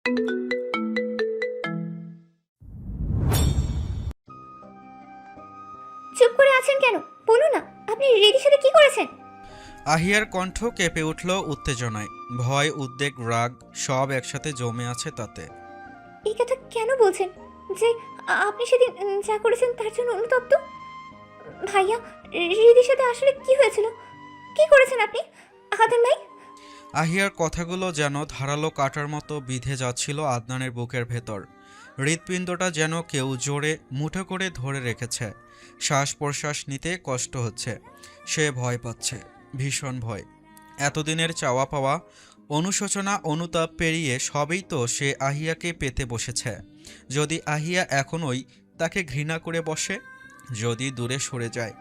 চুপ করে আছেন কেন? বলুন না, আপনি রিদির সাথে কি করেছেন? আহিয়ার কণ্ঠ কেঁপে উঠল উত্তেজনায়। ভয়, উদ্বেগ, রাগ সব একসাথে জমে আছে তাতে। এই কথা কেন বলছেন যে আপনি সেদিন যা করেছেন তার জন্য অনুতপ্ত? ভাইয়া, রিদির সাথে আসলে কি হয়েছিল? কি করেছেন আপনি আদনান ভাই? আহিয়ার কথাগুলো যেন ধারালো কাটার মতো বিঁধে যাচ্ছিল আদনানের বুকের ভেতর। হৃৎপিণ্ডটা যেন কেউ জোরে মুঠো করে ধরে রেখেছে। শ্বাস প্রশ্বাস নিতে কষ্ট হচ্ছে। সে ভয় পাচ্ছে, ভীষণ ভয়। এতদিনের চাওয়া পাওয়া, অনুশোচনা, অনুতাপ পেরিয়ে সবই তো সে আহিয়াকে পেতে বসেছে। যদি আহিয়া এখনই তাকে ঘৃণা করে বসে, যদি দূরে সরে যায়,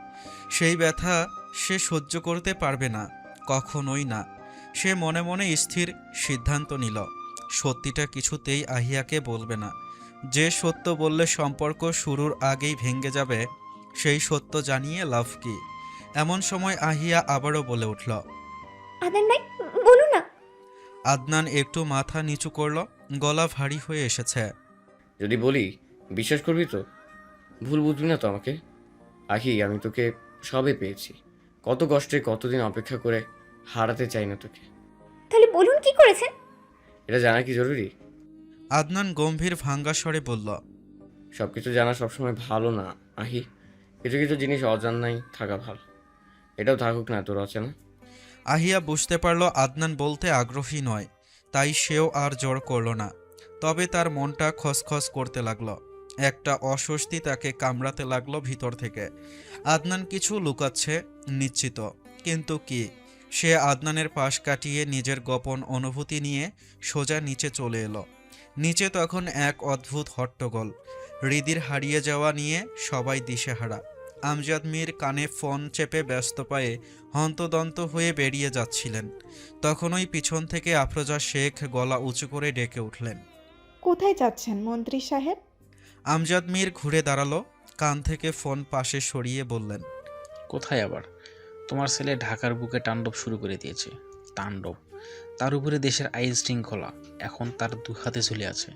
সেই ব্যথা সে সহ্য করতে পারবে না, কখনোই না। সে মনে মনে স্থির সিদ্ধান্ত নিল, সত্যিটা কিছুতেই আহিয়াকে বলবে না। যে সত্য বললে সম্পর্ক শুরুর আগেই ভেঙে যাবে, সেই সত্য জানিয়ে লাভ কি? এমন সময় আহিয়া আবারও বলে উঠল। আদনান ভাই, বলুন না। আদনান একটু মাথা নিচু করল, গলা ভারী হয়ে এসেছে। যদি বলি বিশ্বাস করবি তো? ভুল বুঝবি না তো আমাকে? আহি, আমি তোকে সবে পেয়েছি। কত কষ্টে কতদিন অপেক্ষা করে হারাতে চাই না তোকে। তাহলে বলুন কি করেছেন? এটা জানা কি জরুরি? আদনান গম্ভীর ভাঙ্গা স্বরে বলল। সব কিছু জানা সবসময় ভালো না আহি। কিছু কিছু জিনিস অজানাই থাকা ভালো। এটাও থাকুক না তোর অচেনা। আহিয়া বুঝতে পারল আদনান বলতে আগ্রহী নয়, তাই সেও আর জোর করল না। তবে তার মনটা খসখস করতে লাগলো। একটা অস্বস্তি তাকে কামড়াতে লাগলো ভিতর থেকে। আদনান কিছু লুকাচ্ছে, নিশ্চিত। কিন্তু কি? সে আদনানের পাশ কাটিয়ে নিজের গোপন অনুভূতি নিয়ে সোজা নিচে চলে এলো। নিচে তখন এক অদ্ভুত হট্টগোল। হৃদির হারিয়ে যাওয়া নিয়ে সবাই দিশেহারা। আমজাদ মীর কানে ফোন চেপে ব্যস্ত পায়ে হন্তদন্ত হয়ে বেরিয়ে যাচ্ছিলেন। তখনই পিছন থেকে আফরোজা শেখ গলা উঁচু করে ডেকে উঠলেন। কোথায় যাচ্ছেন মন্ত্রী সাহেব? আমজাদ মীর ঘুরে দাঁড়ালো, কান থেকে ফোন পাশে সরিয়ে বললেন। কোথায় আবার? তোমার ছেলে ঢাকার বুকে তাণ্ডব শুরু করে দিয়েছে। তাণ্ডব! তার উপরে দেশের আইন শৃঙ্খলা এখন তার দু হাতে ঝুলে আছে।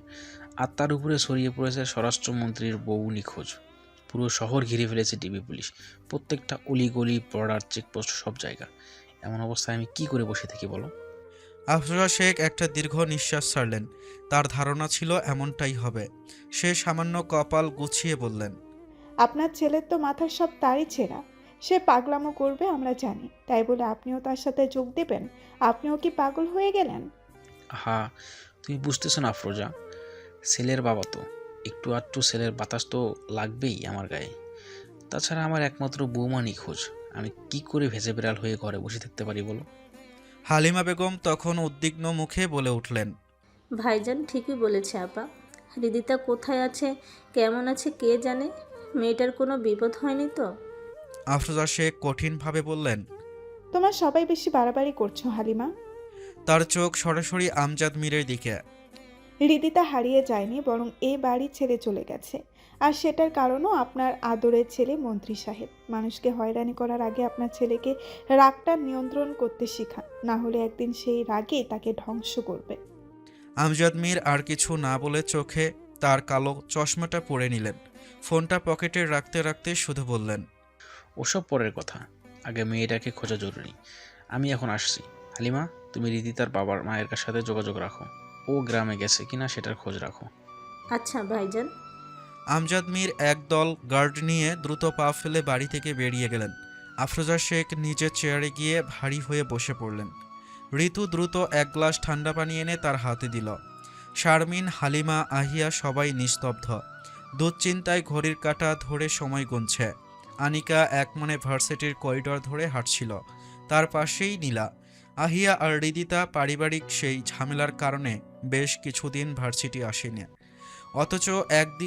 আর তার উপরে ছড়িয়ে পড়েছে স্বরাষ্ট্রমন্ত্রীর বউ নিখোঁজ। পুরো শহর ঘিরে ফেলেছে ডিবি পুলিশ। প্রত্যেকটা অলিগলি, বর্ডার, চেকপোস্ট, সব জায়গা। এমন অবস্থায় আমি কি করে বসে থাকি বলো? আফরোজা শেখ একটা দীর্ঘ নিঃশ্বাস ছাড়লেন। তার ধারণা ছিল এমনটাই হবে। সে সামান্য কপাল গুছিয়ে বললেন। আপনার ছেলের তো মাথার সব তারই ছেঁড়া। সে পাগলামো করবে আমরা জানি, তাই বলে আপনিও তার সাথে যোগ দেবেন? আপনিও কি পাগল হয়ে গেলেন? হা, তুমি বুঝতেছো না আফরোজা? ছেলের বাবা তো, একটু আধটু ছেলের বাতাস তো লাগবেই আমার গায়ে। তাছাড়া আমার একমাত্র বৌমা নিখোঁজ। আমি কি করে ভেজে বিড়াল হয়ে ঘরে বসে থাকতে পারি বলো? হালিমা বেগম তখন উদ্বিগ্ন মুখে বলে উঠলেন। ভাইজান ঠিকই বলেছে আপা। হৃদিতা কোথায় আছে, কেমন আছে কে জানে। মেয়েটার কোনো বিপদ হয়নি তো? আফরোজা শেখ কঠিনভাবে বললেন। তোমার সবাই বেশি বাড়াবাড়ি করছো হালিমা। তার চোখ সরাসরি আমজাদ মীরের দিকে। হৃদিতা হারিয়ে যায়নি, বরং এ বাড়ি ছেড়ে চলে গেছে। আর সেটার কারণও আপনার আদরের ছেলে মন্ত্রী সাহেব। মানুষকে হয়রানি করার আগে আপনার ছেলেকে রাগটা নিয়ন্ত্রণ করতে শিখান, না হলে একদিন সেই রাগে তাকে ধ্বংস করবে। আমজাদ মীর আর কিছু না বলে চোখে তার কালো চশমাটা পরে নিলেন। ফোনটা পকেটে রাখতে রাখতে শুধু বললেন। ওসব পরের কথা, আগে মেয়েটাকে খোঁজা জরুরি। আমি এখন আসছি। হালিমা, তুমি রীতিতার বাবার মায়ের সাথে যোগাযোগ রাখো। ও গ্রামে গেছে কিনা সেটার খোঁজ রাখো। আচ্ছা ভাইজান। আমজাদ মীর একদল গার্ড নিয়ে দ্রুত পা ফেলে বাড়ি থেকে বেরিয়ে গেলেন। আফরোজা শেখ নিজের চেয়ারে গিয়ে ভারী হয়ে বসে পড়লেন। ঋতু দ্রুত এক গ্লাস ঠান্ডা পানি এনে তার হাতে দিল। শারমিন, হালিমা, আহিয়া সবাই নিস্তব্ধ। দুশ্চিন্তায় ঘড়ির কাঁটা ধরে সময় গুনছে। আনিকা একমনে ভার্সিটির করিডর ধরে হাঁটছিল। তার পাশেই নীলা। আহিয়া আর হৃদিতা পারিবারিক সেই ঝামেলার কারণে বেশ কিছুদিন ভার্সিটি আসেনি। অথচ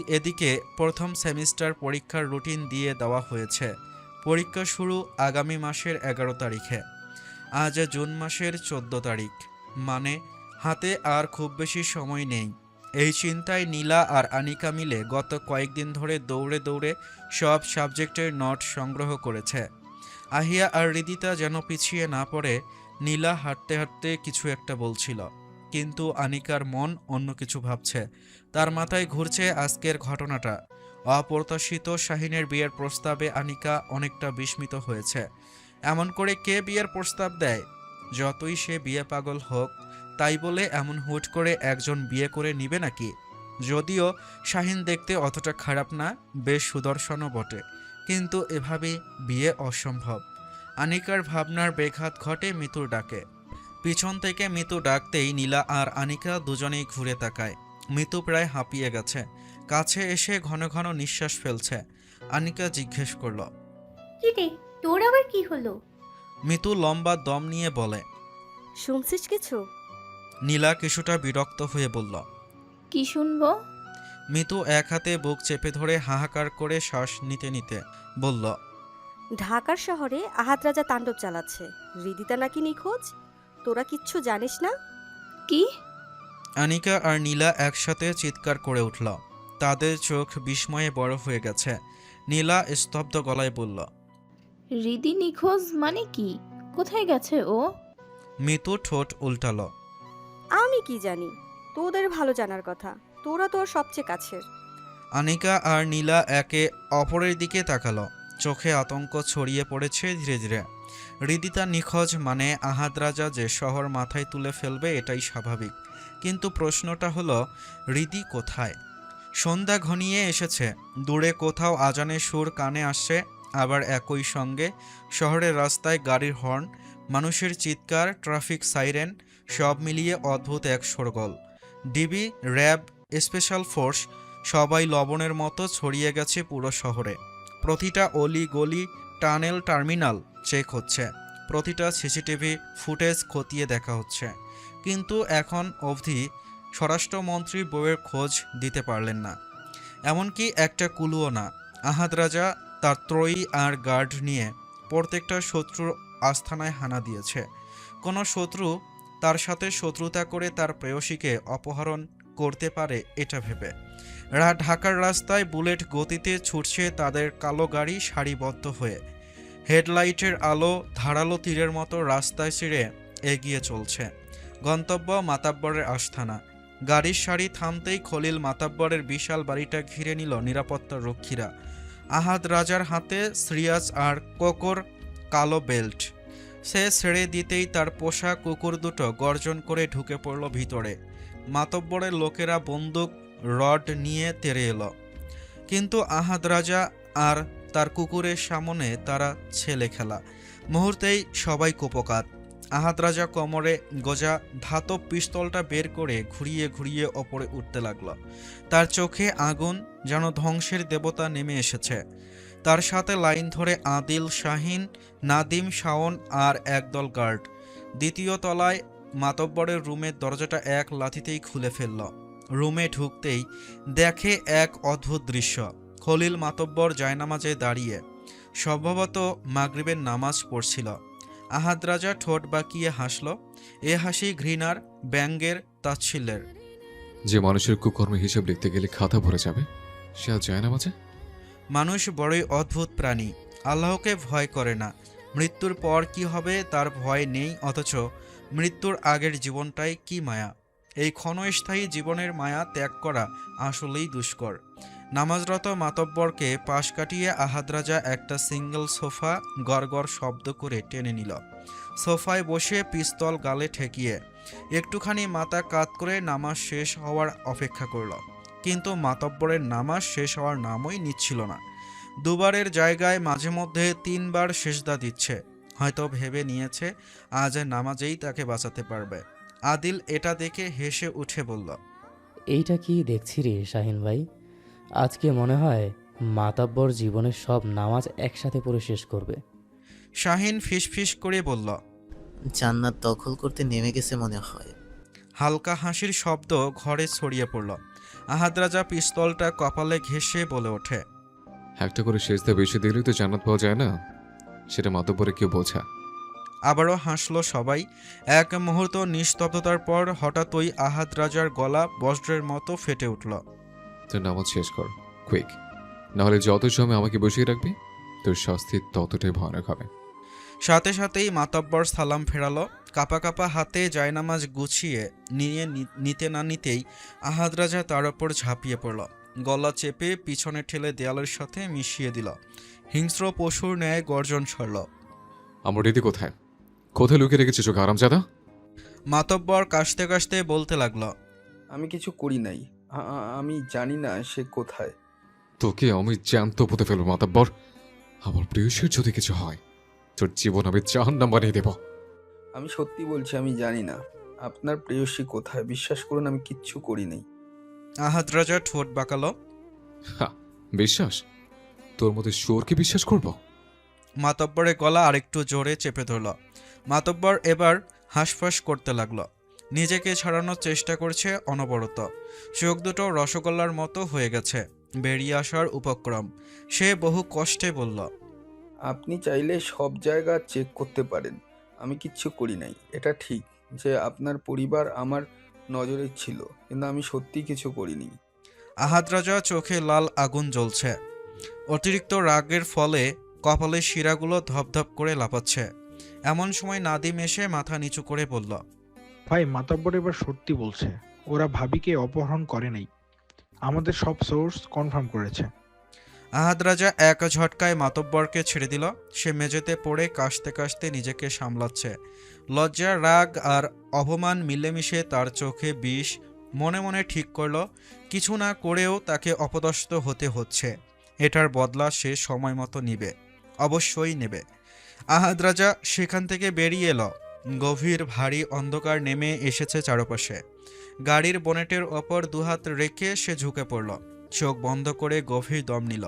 এদিকে প্রথম সেমিস্টার পরীক্ষার রুটিন দিয়ে দেওয়া হয়েছে। পরীক্ষা শুরু আগামী মাসের 11 তারিখে। আজ জুন মাসের 14 তারিখ, মানে হাতে আর খুব বেশি সময় নেই। এই চিন্তায় নীলা আর আনিকা মিলে গত কয়েকদিন ধরে দৌড়ে দৌড়ে সব সাবজেক্টের নোট সংগ্রহ করেছে। আহিয়া আর হৃদিতা যেন পিছিয়ে না পড়ে নীলা হাঁটতে হাঁটতে কিছু একটা বলছিল। কিন্তু আনিকার মন অন্য কিছু ভাবছে। তার মাথায় ঘুরছে আজকের ঘটনাটা। অপ্রত্যাশিত শাহিনের বিয়ের প্রস্তাবে আনিকা অনেকটা বিস্মিত হয়েছে। এমন করে কে বিয়ের প্রস্তাব দেয়? যতই সে বিয়ে পাগল হোক, তাই বলে এমন হুট করে একজন বিয়ে করে নিবে নাকি? যদিও শাহিন দেখতে অতটা খারাপ না, বেশ সুদর্শনও বটে, কিন্তু এভাবে বিয়ে অসম্ভব। আনিকার ভাবনার বেঘাত ঘটে মিতুর ডাকে। পিছন থেকে মিতু ডাকতেই নীলা আর আনিকা দুজনেই ঘুরে তাকায়। মিতু প্রায় হাঁপিয়ে গেছে, কাছে এসে ঘন ঘন নিঃশ্বাস ফেলছে। আনিকা জিজ্ঞেস করল। কি রে, তোর আবার কি হলো? মিতু লম্বা দম নিয়ে বলে। শুনছিস কিছু? নীলা কিছুটা বিরক্ত হয়ে বলল। কি শুনবো? মিতু এক হাতে বুক চেপে ধরে হাহাকার করে শ্বাস নিতে নিতে বলল। ঢাকার শহরে আহাদ রাজা তাণ্ডব চালাচ্ছে। হৃদিতা নাকি নিখোঁজ। তোরা কিচ্ছু জানিস না? কি? আনিকা আর নীলা একসাথে চিৎকার করে উঠল। তাদের চোখ বিস্ময়ে বড় হয়ে গেছে। নীলা স্তব্ধ গলায় বলল। রিদি নিখোঁজ মানে কি? কোথায় গেছে ও? মিতু ঠোঁট উল্টাল। আমি কি জানি, তোদের ভালো জানার কথা। তোরা তোর সবচেয়ে কাছের। আনিকা আর নীলা একে অপরের দিকে তাকালো। চোখে আতঙ্ক ছড়িয়ে পড়েছে ধীরে ধীরে। হৃদিতা নিখোঁজ মানে আহাদ রাজা যে শহর মাথায় তুলে ফেলবে, এটাই স্বাভাবিক। কিন্তু প্রশ্নটা হলো, হৃদি কোথায়? সন্ধ্যা ঘনিয়ে এসেছে। দূরে কোথাও আজানের সুর কানে আসছে। আবার একই সঙ্গে শহরের রাস্তায় গাড়ির হর্ন, মানুষের চিৎকার, ট্রাফিক সাইরেন, সব মিলিয়ে অদ্ভুত এক শোরগোল। ডিবি, র্যাব, স্পেশাল ফোর্স সবাই লবণের মতো ছড়িয়ে গেছে পুরো শহরে। প্রতিটা অলি গলি, টানেল, টার্মিনাল চেক হচ্ছে। প্রতিটা সিসিটিভি ফুটেজ খতিয়ে দেখা হচ্ছে। কিন্তু এখন অবধি স্বরাষ্ট্রমন্ত্রী বউয়ের খোঁজ দিতে পারলেন না। এমনকি একটা কুলুও না। আহাদ রাজা তার ত্রয়ী আর গার্ড নিয়ে প্রত্যেকটা শত্রুর আস্থানায় হানা দিয়েছে। কোনো শত্রু তার সাথে শত্রুতা করে তার প্রেয়সীকে অপহরণ করতে পারে এটা ভেবে। ঢাকার রাস্তায় বুলেট গতিতে ছুটছে তাদের কালো গাড়ি সারিবদ্ধ হয়ে। হেডলাইটের আলো ধারালো তীরের মতো রাস্তায় ছিঁড়ে এগিয়ে চলছে। গন্তব্য মাতাব্বরের আস্থানা। গাড়ির সারি থামতেই খলিল মাতাব্বরের বিশাল বাড়িটা ঘিরে নিল নিরাপত্তা রক্ষীরা। আহাদ রাজার হাতে সিরিয়াস আর কোকর কালো বেল্ট। সে ছেড়ে দিতেই তার পোষা কুকুর দুটো গর্জন করে ঢুকে পড়ল ভিতরে। মাতব্বরের লোকেরা বন্দুক রড নিয়ে তেড়ে এলো, কিন্তু আহাদ রাজা আর তার কুকুরের সামনে তারা ছেলে খেলা। মুহূর্তেই সবাই কুপকাত। আহাদ রাজা কোমরে গোজা ধাতব পিস্তলটা বের করে ঘুরিয়ে ঘুরিয়ে ওপরে উঠতে লাগলো। তার চোখে আগুন, যেন ধ্বংসের দেবতা নেমে এসেছে। তার সাথে লাইন ধরে আদিল, শাহিন, নাদিম, শাওন আর একদল গার্ড। দ্বিতীয় তলায় মাতব্বরের রুমের দরজাটা এক লাথিতেই খুলে ফেলল। রুমে ঢুকতেই দেখে এক অদ্ভুত দৃশ্য। খলিল মাতব্বর জায়নামাজে দাঁড়িয়ে, সম্ভবত মাগরিবের নামাজ পড়ছিল। আহাদ রাজা ঠোঁট বাঁকিয়ে হাসল। এ হাসি ঘৃণার, ব্যঙ্গের, তাচ্ছিল্যের। যে মানুষের কুকর্ম হিসেব লিখতে গেলে খাতা ভরে যাবে, সে আজ যায় না মাঝে। মানুষ বড়ই অদ্ভুত প্রাণী। আল্লাহকে ভয় করে না। মৃত্যুর পর কি হবে তার ভয় নেই, অথচ মৃত্যুর আগের জীবনটাই কি মায়া। এই ক্ষণস্থায়ী জীবনের মায়া ত্যাগ করা আসলেই দুষ্কর। নামাজরত মাতব্বরকে পাশ কাটিয়ে আহাদ রাজা একটা সিঙ্গেল সোফা গড়গড় শব্দ করে টেনে নিল। সোফায় বসে পিস্তল গালে ঠেকিয়ে একটুখানি মাথা কাত করে নামাজ শেষ হওয়ার অপেক্ষা করল। কিন্তু মাতব্বরের নামাজ শেষ হওয়ার নামই নিচ্ছিল না। দুবারের জায়গায় মাঝে মধ্যে 3 বার সেজদা দিচ্ছে। হয়তো ভেবে নিয়েছে আজ নামাজেই তাকে বাঁচাতে পারবে। আদিল এটা দেখে হেসে উঠে বলল। এইটা কি দেখছি রে শাহিন ভাই? আজকে মনে হয় মাতাব্বর জীবনের সব নামাজ একসাথে পড়ে শেষ করবে। শাহিন ফিসফিস করে বলল। জান্নাত দখল করতে নেমে গেছে মনে হয়। হালকা হাসির শব্দ ঘরে ছড়িয়ে পড়ল। আহাদ রাজা পিস্তলটা কপালে ঘেঁষে বলে ওঠে। একটা করে সেজদা বেশি দিলেই তো জান্নাত পাওয়া যায় না, সেটা মাতব্বরে কেউ বোঝা। আবারও হাসল সবাই। এক মুহূর্ত নিস্তব্ধতার পর হঠাৎই আহাদ রাজার গলা বজ্রের মতো ফেটে উঠল। তোর নামাজ শেষ কর, কুইক, নাহলে যত সময় আমাকে বসিয়ে রাখবি তোর শাস্তি ততটাই ভয়ানক হবে। সাথে সাথেই মাতব্বর সালাম ফেরালো। কাপা কাপা হাতে জায়নামাজ গুছিয়ে নিতে না নিতেই আহাদ রাজা তার ওপর ঝাঁপিয়ে পড়ল, গলা চেপে পিছনে ঠেলে দেয়ালের সাথে মিশিয়ে দিল। হিংস্র পশুর ন্যায় গর্জন ছড়ল। আমার রীতি কোথায়? কোথায় লুকিয়ে রেখেছিস ওকে হারামজাদা? মাতব্বর কাশতে কাশতে বলতে লাগলো, আমি কিছু করি নাই। আমি জানি না সে কোথায়। তোকে আমি জ্যান্ত পুঁতে ফেলবো মাতাব্বর। আমার প্রিয়সীর যদি কিছু হয়, তোর জীবন আমি জাহান্নাম বানিয়ে দেব। আমি সত্যি বলছি, আমি জানি না আপনার প্রেয়সী কোথায়। বিশ্বাস করুন, আমি কিচ্ছু করি নাই। আহাদ রাজা ঠোঁট বাঁকালো। বিশ্বাস? তোর মধ্যে শোরকে বিশ্বাস করব? মাতব্বরের গলা আরেকটু জোরে চেপে ধরল। মাতব্বর এবার হাঁসফাঁস করতে লাগলো, নিজেকে ছাড়ানোর চেষ্টা করছে অনবরত। চোখ দুটো রসগোল্লার মতো হয়ে গেছে, বেরিয়ে আসার উপক্রম। সে বহু কষ্টে বলল, আপনি চাইলে সব জায়গা চেক করতে পারেন, আমি কিচ্ছু করি নাই। এটা ঠিক যে আপনার পরিবার আমার নজরে ছিল, কিন্তু আমি সত্যি কিছু করিনি। আহাদ রাজা চোখে লাল আগুন জ্বলছে। অতিরিক্ত রাগের ফলে কপালের শিরাগুলো ধপধপ করে লাফাচ্ছে। এমন সময় নাদিম এসে মাথা নিচু করে বলল, ভাই মাতব্বর এবার সত্যি বলছে, ওরা ভাবিকে অপহরণ করে নাই। আমাদের সব সোর্স কনফার্ম করেছে। আহাদ রাজা এক ঝটকায় মাতব্বরকে ছেড়ে দিল। সে মেঝেতে পড়ে কাশতে কাশতে নিজেকে সামলাচ্ছে। লজ্জা, রাগ আর অপমান মিলেমিশে তার চোখে বিষ। মনে মনে ঠিক করল, কিছু না করেও তাকে অপদস্থ হতে হচ্ছে। এটার বদলা সে সময় মতো নিবে, অবশ্যই নেবে। আহাদ রাজা সেখান থেকে বেরিয়ে এলো। গভীর ভারী অন্ধকার নেমে এসেছে চারপাশে। গাড়ির বনেটের ওপর দুহাত রেখে সে ঝুঁকে পড়ল, চোখ বন্ধ করে গভীর দম নিল।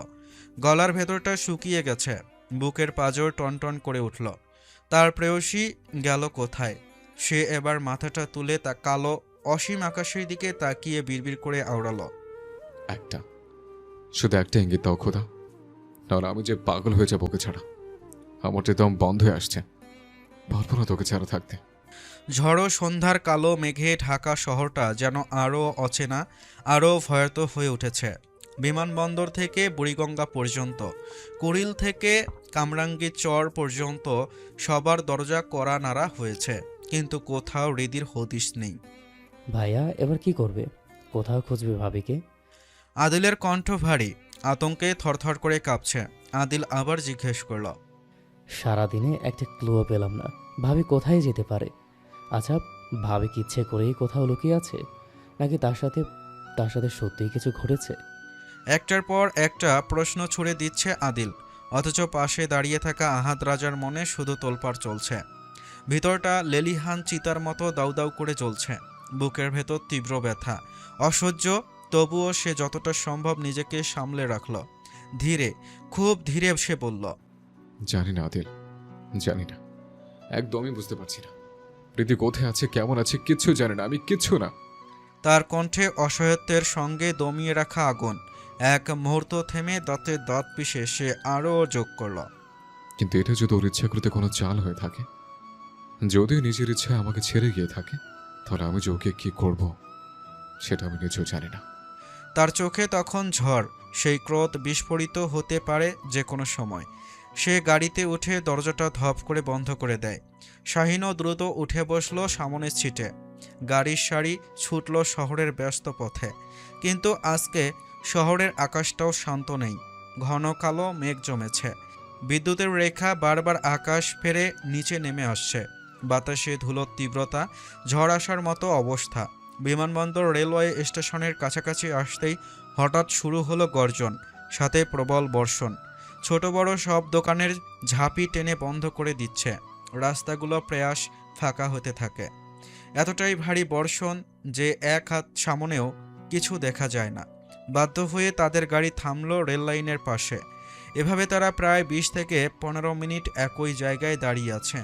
গলার ভেতরটা শুকিয়ে গেছে, বুকের পাঁজর টনটন করে উঠল। তার প্রেয়সী গেল কোথায়? সে এবার মাথাটা তুলে তা কালো অসীম আকাশের দিকে তাকিয়ে বিড়বিড় করে আওড়ালো, শুধু একটা ইঙ্গিত দাও খোদা, নাহলে আমি যে পাগল হয়ে যাবো ওকে ছাড়া। আমার যে দম বন্ধ হয়ে আসছে, পারবো না তোকে ছাড়া থাকতে। ঝড়ো সন্ধ্যার কালো মেঘে ঢাকা শহরটা যেন আরও অচেনা, আরও ভয়াত হয়ে উঠেছে। বিমানবন্দর থেকে বুড়িগঙ্গা পর্যন্ত, কুড়িল থেকে কামরাঙ্গীর চর পর্যন্ত সবার দরজা কড়া নাড়া হয়েছে, কিন্তু কোথাও হৃদির হদিশ নেই। ভাইয়া এবার কি করবে? কোথাও খুঁজবে ভাবিকে? আদিলের কণ্ঠ ভারী, আতঙ্কে থরথর করে কাঁপছে। আদিল আবার জিজ্ঞেস করল, সারাদিনে একটা ক্লুও পেলাম না, ভাবি কোথায় যেতে পারে? আচ্ছা, ভাবি কি ইচ্ছে করেই কোথাও লুকিয়ে আছে, নাকি তার সাথে সত্যিই কিছু ঘটেছে? একটার পর একটা প্রশ্ন ছুড়ে দিচ্ছে আদিল, অথচ পাশে দাঁড়িয়ে থাকা আহাদ রাজার মনে শুধু তোলপাড় চলছে। ভিতরটা লেলিহান চিতার মতো দাউ দাউ করে জ্বলছে। বুকের ভেতর তীব্র ব্যথা, অসহ্য। তবুও সে যতটা সম্ভব নিজেকে সামলে রাখল। ধীরে, খুব ধীরে সে বলল, জানি না আদিল, জানি না, একদমই বুঝতে পারছি না। প্রীতি কোথায় আছে, কেমন আছে, কিচ্ছু জানি না, আমি কিচ্ছু না। তার কণ্ঠে অসহায়ত্বের সঙ্গে দমিয়ে রাখা আগুন। এক মুহূর্ত থেমে দাঁতের দাঁত পিষে সে আরও যোগ করল, কিন্তু এটা যদি ওর ইচ্ছাকৃত কোনো চাল হয়ে থাকে, যদিও নিজের ইচ্ছা আমাকে ছেড়ে গিয়ে থাকে, তাহলে আমি যে ওকে কি করব সেটা আমি নিজেও জানি না। তার চোখে তখন ঝড়, সেই ক্রোধ বিস্ফোরিত হতে পারে যে কোনো সময়। সে গাড়িতে উঠে দরজাটা ধপ করে বন্ধ করে দেয়। শাহিনও দ্রুত উঠে বসলো সামনের সিটে। গাড়ির সারি ছুটল শহরের ব্যস্ত পথে, কিন্তু আজকে শহরের আকাশটাও শান্ত নেই। ঘন কালো মেঘ জমেছে, বিদ্যুতের রেখা বারবার আকাশ ফেরে নিচে নেমে আসছে। বাতাসে ধুলোর তীব্রতা, ঝড় আসার মতো অবস্থা। বিমানবন্দর রেলওয়ে স্টেশনের কাছাকাছি আসতেই হঠাৎ শুরু হলো গর্জন, সাথে প্রবল বর্ষণ। ছোট বড় সব দোকানের ঝাঁপি টেনে বন্ধ করে দিচ্ছে। রাস্তাগুলো প্রয়াস ফাঁকা হতে থাকে। এতটাই ভারী বর্ষণ যে এক হাত সামনেও কিছু দেখা যায় না। বাধ্য হয়ে তাদের গাড়ি থামল রেল লাইনের পাশে। এভাবে তারা প্রায় 20 থেকে 15 মিনিট একই জায়গায় দাঁড়িয়ে আছে।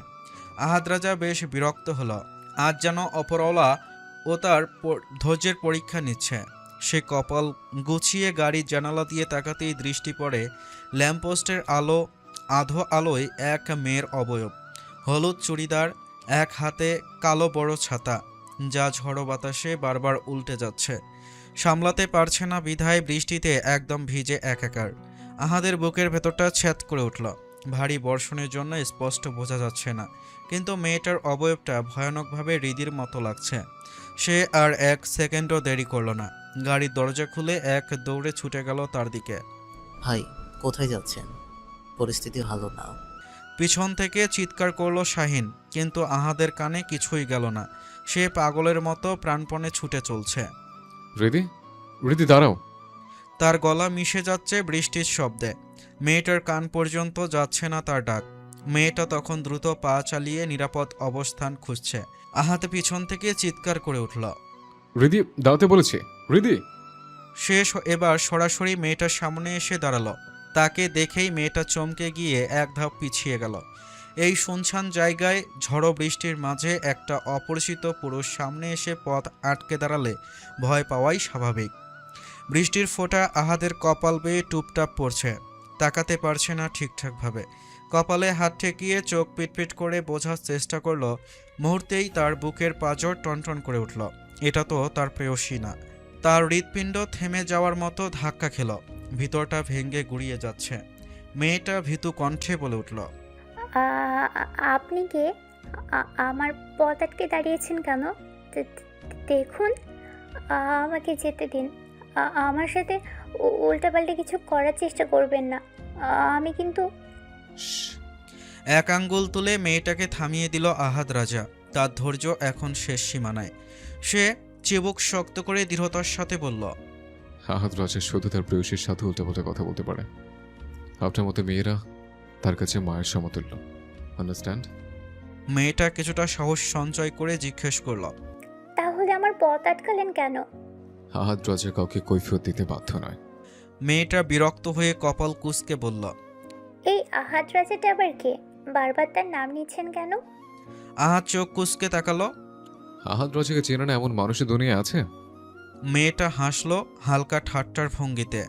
আহাদ রাজা বেশ বিরক্ত হলো। আজ যেন অপরওয়ালা ও তার ধৈর্যের পরীক্ষা নিচ্ছে। সে কপাল গুছিয়ে গাড়ির জানালা দিয়ে তাকাতেই দৃষ্টি পড়ে ল্যাম্পপোস্টের আধো আলোয় এক মেয়ের অবয়ব। হলুদ চুড়িদার, এক হাতে কালো বড় ছাতা, যা ঝড়ো বাতাসে বারবার উল্টে যাচ্ছে। সামলাতে পারছে না বিধায় বৃষ্টিতে একদম ভিজে একাকার। আহাদের বুকের ভেতরটা ছ্যাদ করে উঠল। ভারী বর্ষণের জন্য স্পষ্ট বোঝা যাচ্ছে না, কিন্তু মেয়েটার অবয়বটা ভয়ানকভাবে হৃদির মতো লাগছে। সে আর 1 সেকেন্ডও দেরি করল না, গাড়ির দরজা খুলে এক দৌড়ে ছুটে গেল তার দিকে। ভাই কোথায় যাচ্ছেন? পরিস্থিতি ভালো না। পিছন থেকে চিৎকার করলো শাহিন, কিন্তু আহাদের কানে কিছুই গেল না। সে পাগলের মতো প্রাণপণে ছুটে চলছে। রিদি, রিদি দাঁড়াও। তার গলা মিশে যাচ্ছে বৃষ্টির শব্দে। মেয়েটার কান পর্যন্ত যাচ্ছে না তার ডাক। মেয়েটা তখন দ্রুত পা চালিয়ে নিরাপদ অবস্থান খুঁজছে। আহাত পিছন থেকে চিৎকার করে উঠল। রিদি দাঁড়াতে বলেছি, রিদি। এবার সরাসরি মেয়েটার সামনে এসে দাঁড়ালো। তাকে দেখেই মেয়েটা চমকে গিয়ে এক ধাপ পিছিয়ে গেল। এই শুনশান জায়গায় ঝড়ো বৃষ্টির মাঝে একটা অপরিচিত পুরুষ সামনে এসে পথ আটকে দাঁড়ালে ভয় পাওয়াই স্বাভাবিক। বৃষ্টির ফোঁটা আহাদের কপাল বেয়ে টুপটাপ পড়ছে। তাকাতে পারছে না ঠিকঠাকভাবে। কপালে হাত ঠেকিয়ে চোখ পিটপিট করে বোঝার চেষ্টা করলো। মুহূর্তেই তার বুকের পাঁজর টনটন করে উঠল। এটা তো তার প্রেয়সী না। তার হৃৎপিণ্ড থেমে যাওয়ার মতো ধাক্কা খেল। ভিতরটা ভেঙে গুড়িয়ে যাচ্ছে। মেয়েটা ভীতু কণ্ঠে বলে উঠল, আপনি কে? আমার পথ আটকে দাঁড়িয়েছেন কেন? দেখুন, আমাকে যেতে দিন। আমার সাথে উল্টাপাল্টা কিছু করার চেষ্টা করবেন না। আমি কিন্তু। এক আঙ্গুল তুলে মেয়েটাকে থামিয়ে দিল আহাদ রাজা। তার ধৈর্য এখন শেষ সীমানায়। সে চিবুক শক্ত করে দৃঢ়তার সাথে বলল, আহাদ রাজা শুধু তার প্রেয়সীর সাথে উল্টাপাল্টা কথা বলতে পারে। আপনার মতো মেয়েরা তার কাছে মায়ের সমতুল্য। আন্ডারস্ট্যান্ড? মেয়েটা কিছুটা সাহস সঞ্চয় করে জিজ্ঞেস করল, তাহলে আমার পথ আটকালেন কেন? আহাদ রাজা কাউকে কৈফিয়ত দিতে বাধ্য নয়। মেয়েটা বিরক্ত হয়ে কপাল কুঁচকে বলল, এই আহাদ রাজাটা আবার কে? বারবার তার নাম নিচ্ছেন কেন? আহাদ চোখ কুঁচকে তাকালো। আহাদ রাজাকে চেনে না এমন মানুষের দুনিয়া আছে? মেয়েটা হাসলো হালকা ঠাট্টার ভঙ্গিতে।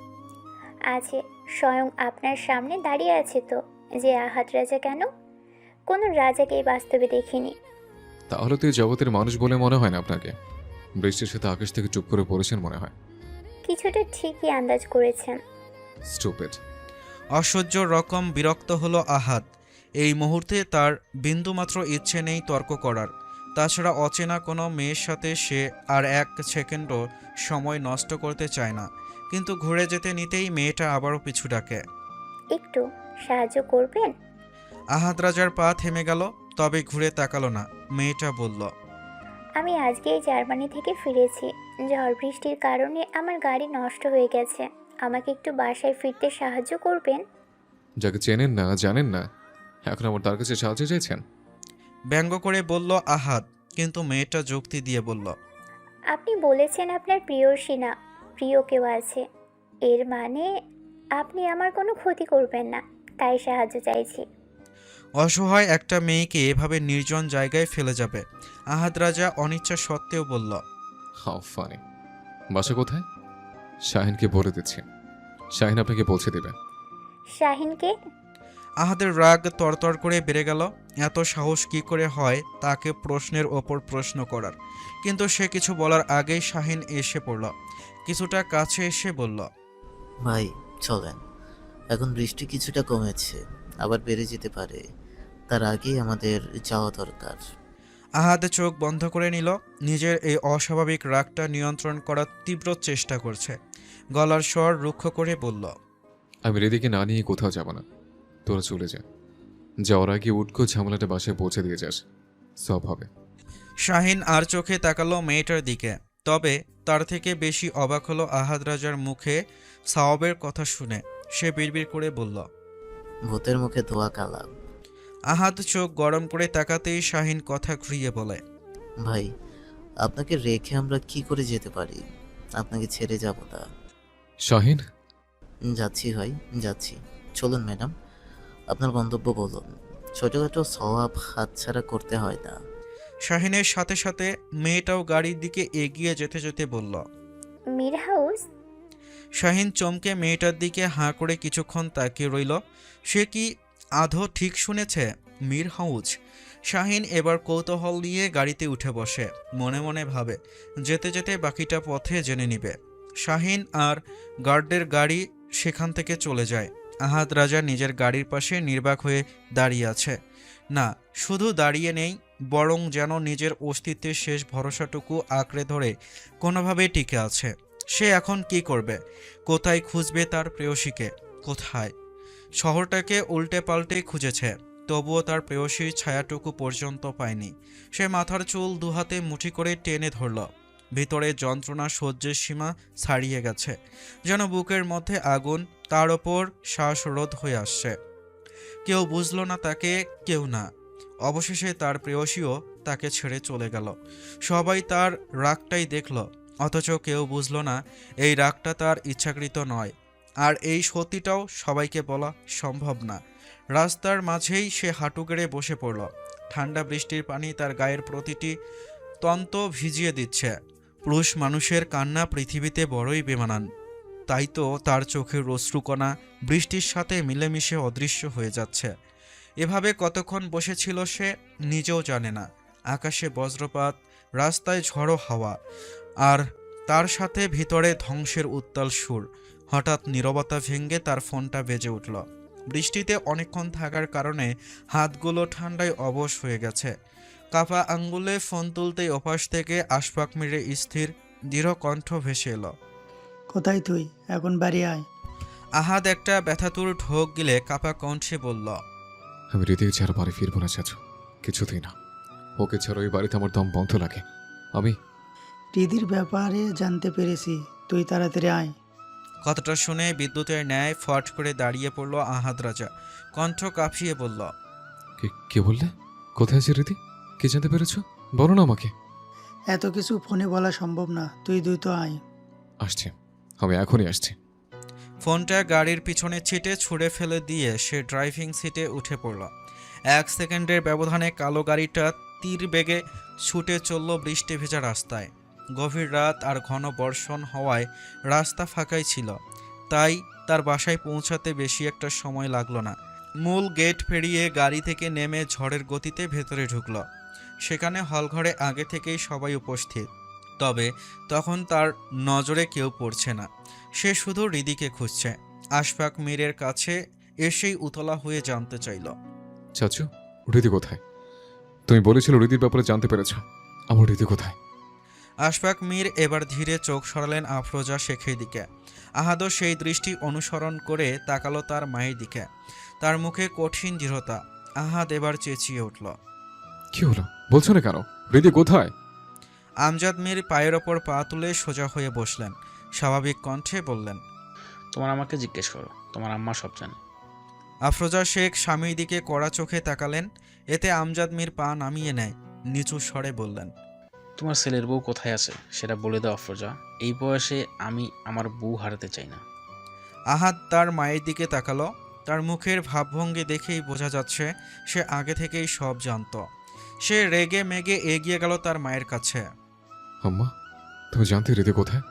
আছে, স্বয়ং আপনার সামনে দাঁড়িয়ে আছে তো। যে আহাদ রাজা কেন? কোনো রাজাকেই বাস্তবে দেখিনি। তাহলে তো এই জগতের মানুষ বলে মনে হয় না আপনাকে। বৃষ্টির সাথে আকাশ থেকে চুপ করে পড়েছেন মনে হয়। কিছুটা ঠিকই আন্দাজ করেছেন। স্টুপিড। অসহ্য রকম বিরক্ত হলো আহাদ। এই মুহূর্তে তার বিন্দুমাত্র ইচ্ছে নেই তর্ক করার। তাছাড়া অচেনা কোনো মেয়ের সাথে সে আর 1 সেকেন্ডও সময় নষ্ট করতে চায় না। কিন্তু ঘুরে যেতে নিতেই মেয়েটা আবারও পিছু ডাকে। একটু সাহায্য করবেন? আহাদ রাজার পা থেমে গেল, তবে ঘুরে তাকালো না। মেয়েটা বলল, আমি আজকেই জার্মানি থেকে ফিরেছি। ঝড় বৃষ্টির কারণে আমার গাড়ি নষ্ট হয়ে গেছে। আমাকে একটু বাসায় ফিরতে সাহায্য করবেন? যাকে চেনেন না, জানেন না, এখন আবার তার কাছে সাহায্য চাইছেন? ব্যঙ্গ করে বলল আহাদ, কিন্তু মেয়েটা যুক্তি দিয়ে বলল, আপনি বলেছেন আপনার প্রিয়সী না, প্রিয় কেউ আছে। এর মানে আপনি আমার কোনো ক্ষতি করবেন না, তাই সাহায্য চাইছি। অসহায় একটা মেয়েকে এভাবে নির্জন জায়গায় ফেলে যাবে? আহাদ রাজা অনিচ্ছা সত্ত্বেও বলল, হাউ ফানি। বাসা কোথায়? শাহিনকে বলে দিচ্ছি, শাহিন আপনাকে পৌঁছে দেবে। শাহিনকে? আহাদের রাগ তরতর করে বেড়ে গেল। এত সাহস কি করে হয় তাকে প্রশ্নের ওপর প্রশ্ন করার। কিন্তু সে কিছু বলার আগেই শাহিন এসে পড়ল। কিছুটা কাছে এসে বলল, ভাই চলেন, এখন বৃষ্টি কিছুটা কমেছে, আবার বেড়ে যেতে পারে। তার আগেই আমাদের যাওয়া দরকার। আহাদ চোখ বন্ধ করে নিল। নিজের এই অস্বাভাবিক রাগটা নিয়ন্ত্রণ করার তীব্র চেষ্টা করছে। গলার স্বর রুক্ষ করে বলল, আমি রেদিকে না নিয়ে কোথাও যাব না। তোরা চলে যা। যাওয়ার আগে উটকো ঝামেলাটা বাসায় পৌঁছে দিয়ে যাস, সব হবে। শাহিন আর চোখে তাকালো মেয়েটার দিকে। তবে তার থেকে বেশি অবাক হলো আহাদ রাজার মুখে সাওয়াবের কথা শুনে। সে বিড়বিড় করে বলল, ভূতের মুখে ধোয়া কালাম। আহাদ চোখ গরম করে তাকাতেই শাহিন কথা ঘুরিয়ে বলে, ভাই আপনাকে রেখে আমরা কি করে যেতে পারি? আপনাকে ছেড়ে যাব না। শাহিন, যাচ্ছি ভাই, যাচ্ছি। চলুন ম্যাডাম, আপনার গন্তব্য বলুন। ছোটখাটো সওয়াব হাতছাড়া করতে হয় না। শাহিনের সাথে সাথে মেয়েটাও গাড়ির দিকে এগিয়ে যেতে যেতে বলল, মীর হাউস? শাহিন চমকে মেয়েটার দিকে হাঁ করে কিছুক্ষণ তাকিয়ে রইল। সে কি আধো ঠিক শুনেছে? মীর হাউজ? শাহিন এবার কৌতূহল নিয়ে গাড়িতে উঠে বসে। মনে মনে ভাবে যেতে যেতে বাকিটা পথে জেনে নিবে। শাহিন আর গার্ডের গাড়ি সেখান থেকে চলে যায়। আহাদ রাজা নিজের গাড়ির পাশে নির্বাক হয়ে দাঁড়িয়ে আছে। না, শুধু দাঁড়িয়ে নেই, বরং যেন নিজের অস্তিত্বের শেষ ভরসাটুকু আঁকড়ে ধরে কোনোভাবে টিকে আছে। সে এখন কি করবে? কোথায় খুঁজবে তার প্রেয়সীকে? কোথায়? শহরটাকে উল্টে পাল্টে খুঁজেছে, তবুও তার প্রেয়সীর ছায়াটুকু পর্যন্ত পায়নি। সে মাথার চুল দুহাতে মুঠি করে টেনে ধরল। ভিতরে যন্ত্রণা সহ্যের সীমা ছাড়িয়ে গেছে, যেন বুকের মধ্যে আগুন, তার ওপর শ্বাসরোধ হয়ে আসছে। কেউ বুঝল না তাকে, কেউ না। অবশেষে তার প্রেয়সীও তাকে ছেড়ে চলে গেল। সবাই তার রাগটাই দেখল, অথচ কেউ বুঝল না এই রাগটা তার ইচ্ছাকৃত নয়। আর এই সত্যিটাও সবাইকে বলা সম্ভব না। রাস্তার মাঝেই সে হাঁটু গেড়ে বসে পড়ল। ঠান্ডা বৃষ্টির পানি তার গায়ের প্রতিটি তন্ত ভিজিয়ে দিচ্ছে। পুরুষ মানুষের কান্না পৃথিবীতে বড়ই বেমানান, তাই তো তার চোখের অশ্রুকণা বৃষ্টির সাথে মিলেমিশে অদৃশ্য হয়ে যাচ্ছে। এভাবে কতক্ষণ বসেছিল সে নিজেও জানে না। আকাশে বজ্রপাত, রাস্তায় ঝড়ো হাওয়া, আর তার সাথে ভিতরে ধ্বংসের উত্তাল সুর। হঠাৎ নীরবতা ভেঙে তার ফোনটা বেজে উঠল। বৃষ্টিতে অনেকক্ষণ থাকার কারণে হাতগুলো ঠান্ডায় অবশ হয়ে গেছে। কাপা আঙ্গুলে ফোন তুলতেই ওপাশ থেকে আশফাক মিরে স্থির দৃঢ় কণ্ঠ ভেসে এলো। কোথায় তুই? এখন বাড়ি আয়। আহাদ একটা ব্যথাতুর ঢোক গিলে কাপা কণ্ঠে বলল, আমি রীতিকে ছাড়া বাড়ি ফিরবো না চাচু, কিছুতেই না। ওকে ছাড়া ওই বাড়িতে আমার দম বন্ধ লাগে। আমি রিদির ব্যাপারে জানতে পেরেছি, তুই তাড়াতাড়ি আয়। কথাটা শুনে বিদ্যুতের ন্যায় ফট করে দাঁড়িয়ে পড়ল আহাদ রাজা। কণ্ঠ কাঁপিয়ে বলল, কে বললে? কোথায় আছে রীতি? কি জানতে পেরেছো? বলো না আমাকে। এত কিছু ফোনে বলা সম্ভব না, তুই দ্রুত আয়। আসছি, আমি এখনই আসছি। ফোনটা গাড়ির পিছনে ছিটে ছুঁড়ে ফেলে দিয়ে সে ড্রাইভিং সিটে উঠে পড়ল। 1 সেকেন্ডের ব্যবধানে কালো গাড়িটা তীর বেগে ছুটে চলল বৃষ্টি ভেজা রাস্তায়। গভীর রাত আর ঘন বর্ষণ হওয়ায় রাস্তা ফাঁকাই ছিল, তাই তার বাসায় পৌঁছাতে বেশি একটা সময় লাগলো না। মূল গেট পেরিয়ে গাড়ি থেকে নেমে ঝড়ের গতিতে ভেতরে ঢুকল। সেখানে হলঘরে আগে থেকেই সবাই উপস্থিত, তবে তখন তার নজরে কেউ পড়ছে না। সে শুধু হৃদিকে খুঁজছে। আশফাক মীরের কাছে এসেই উতলা হয়ে জানতে চাইল, চাচু, রীতি কোথায়? তুমি বলেছিল রীতির ব্যাপারে জানতে পেরেছ, আমার রীতি কোথায়? আশফাক মীর এবার ধীরে চোখ সরালেন আফরোজা শেখের দিকে। আহাদও সেই দৃষ্টি অনুসরণ করে তাকালো তার মায়ের দিকে। তার মুখে কঠিন দৃঢ়তা। আহাদ এবার চেঁচিয়ে উঠল, কি হলো? বলছো না কেন? রীতি কোথায়? আমজাদ মীর পায়ের ওপর পা তুলে সোজা হয়ে বসলেন। স্বাভাবিক কণ্ঠে বললেন, তোমার আমাকে জিজ্ঞেস করো, তোমার আম্মা সব জানে। আফরোজা শেখ স্বামীর দিকে কড়া চোখে তাকালেন। এতে আমজাদ মীর পা নামিয়ে নেয়, নিচু স্বরে বললেন, তোমার ছেলের বউ কোথায় আছে সেটা বলে দাও আফরোজা। এই বয়সে আমি আমার বউ হারাতে চাই না। আহাদ তার মায়ের দিকে তাকালো। তার মুখের ভাবভঙ্গি দেখেই বোঝা যাচ্ছে সে আগে থেকেই সব জানত। সে রেগে মেগে এগিয়ে গেল তার মায়ের কাছে। আম্মা, তুমি জানতে রীতি কোথায়?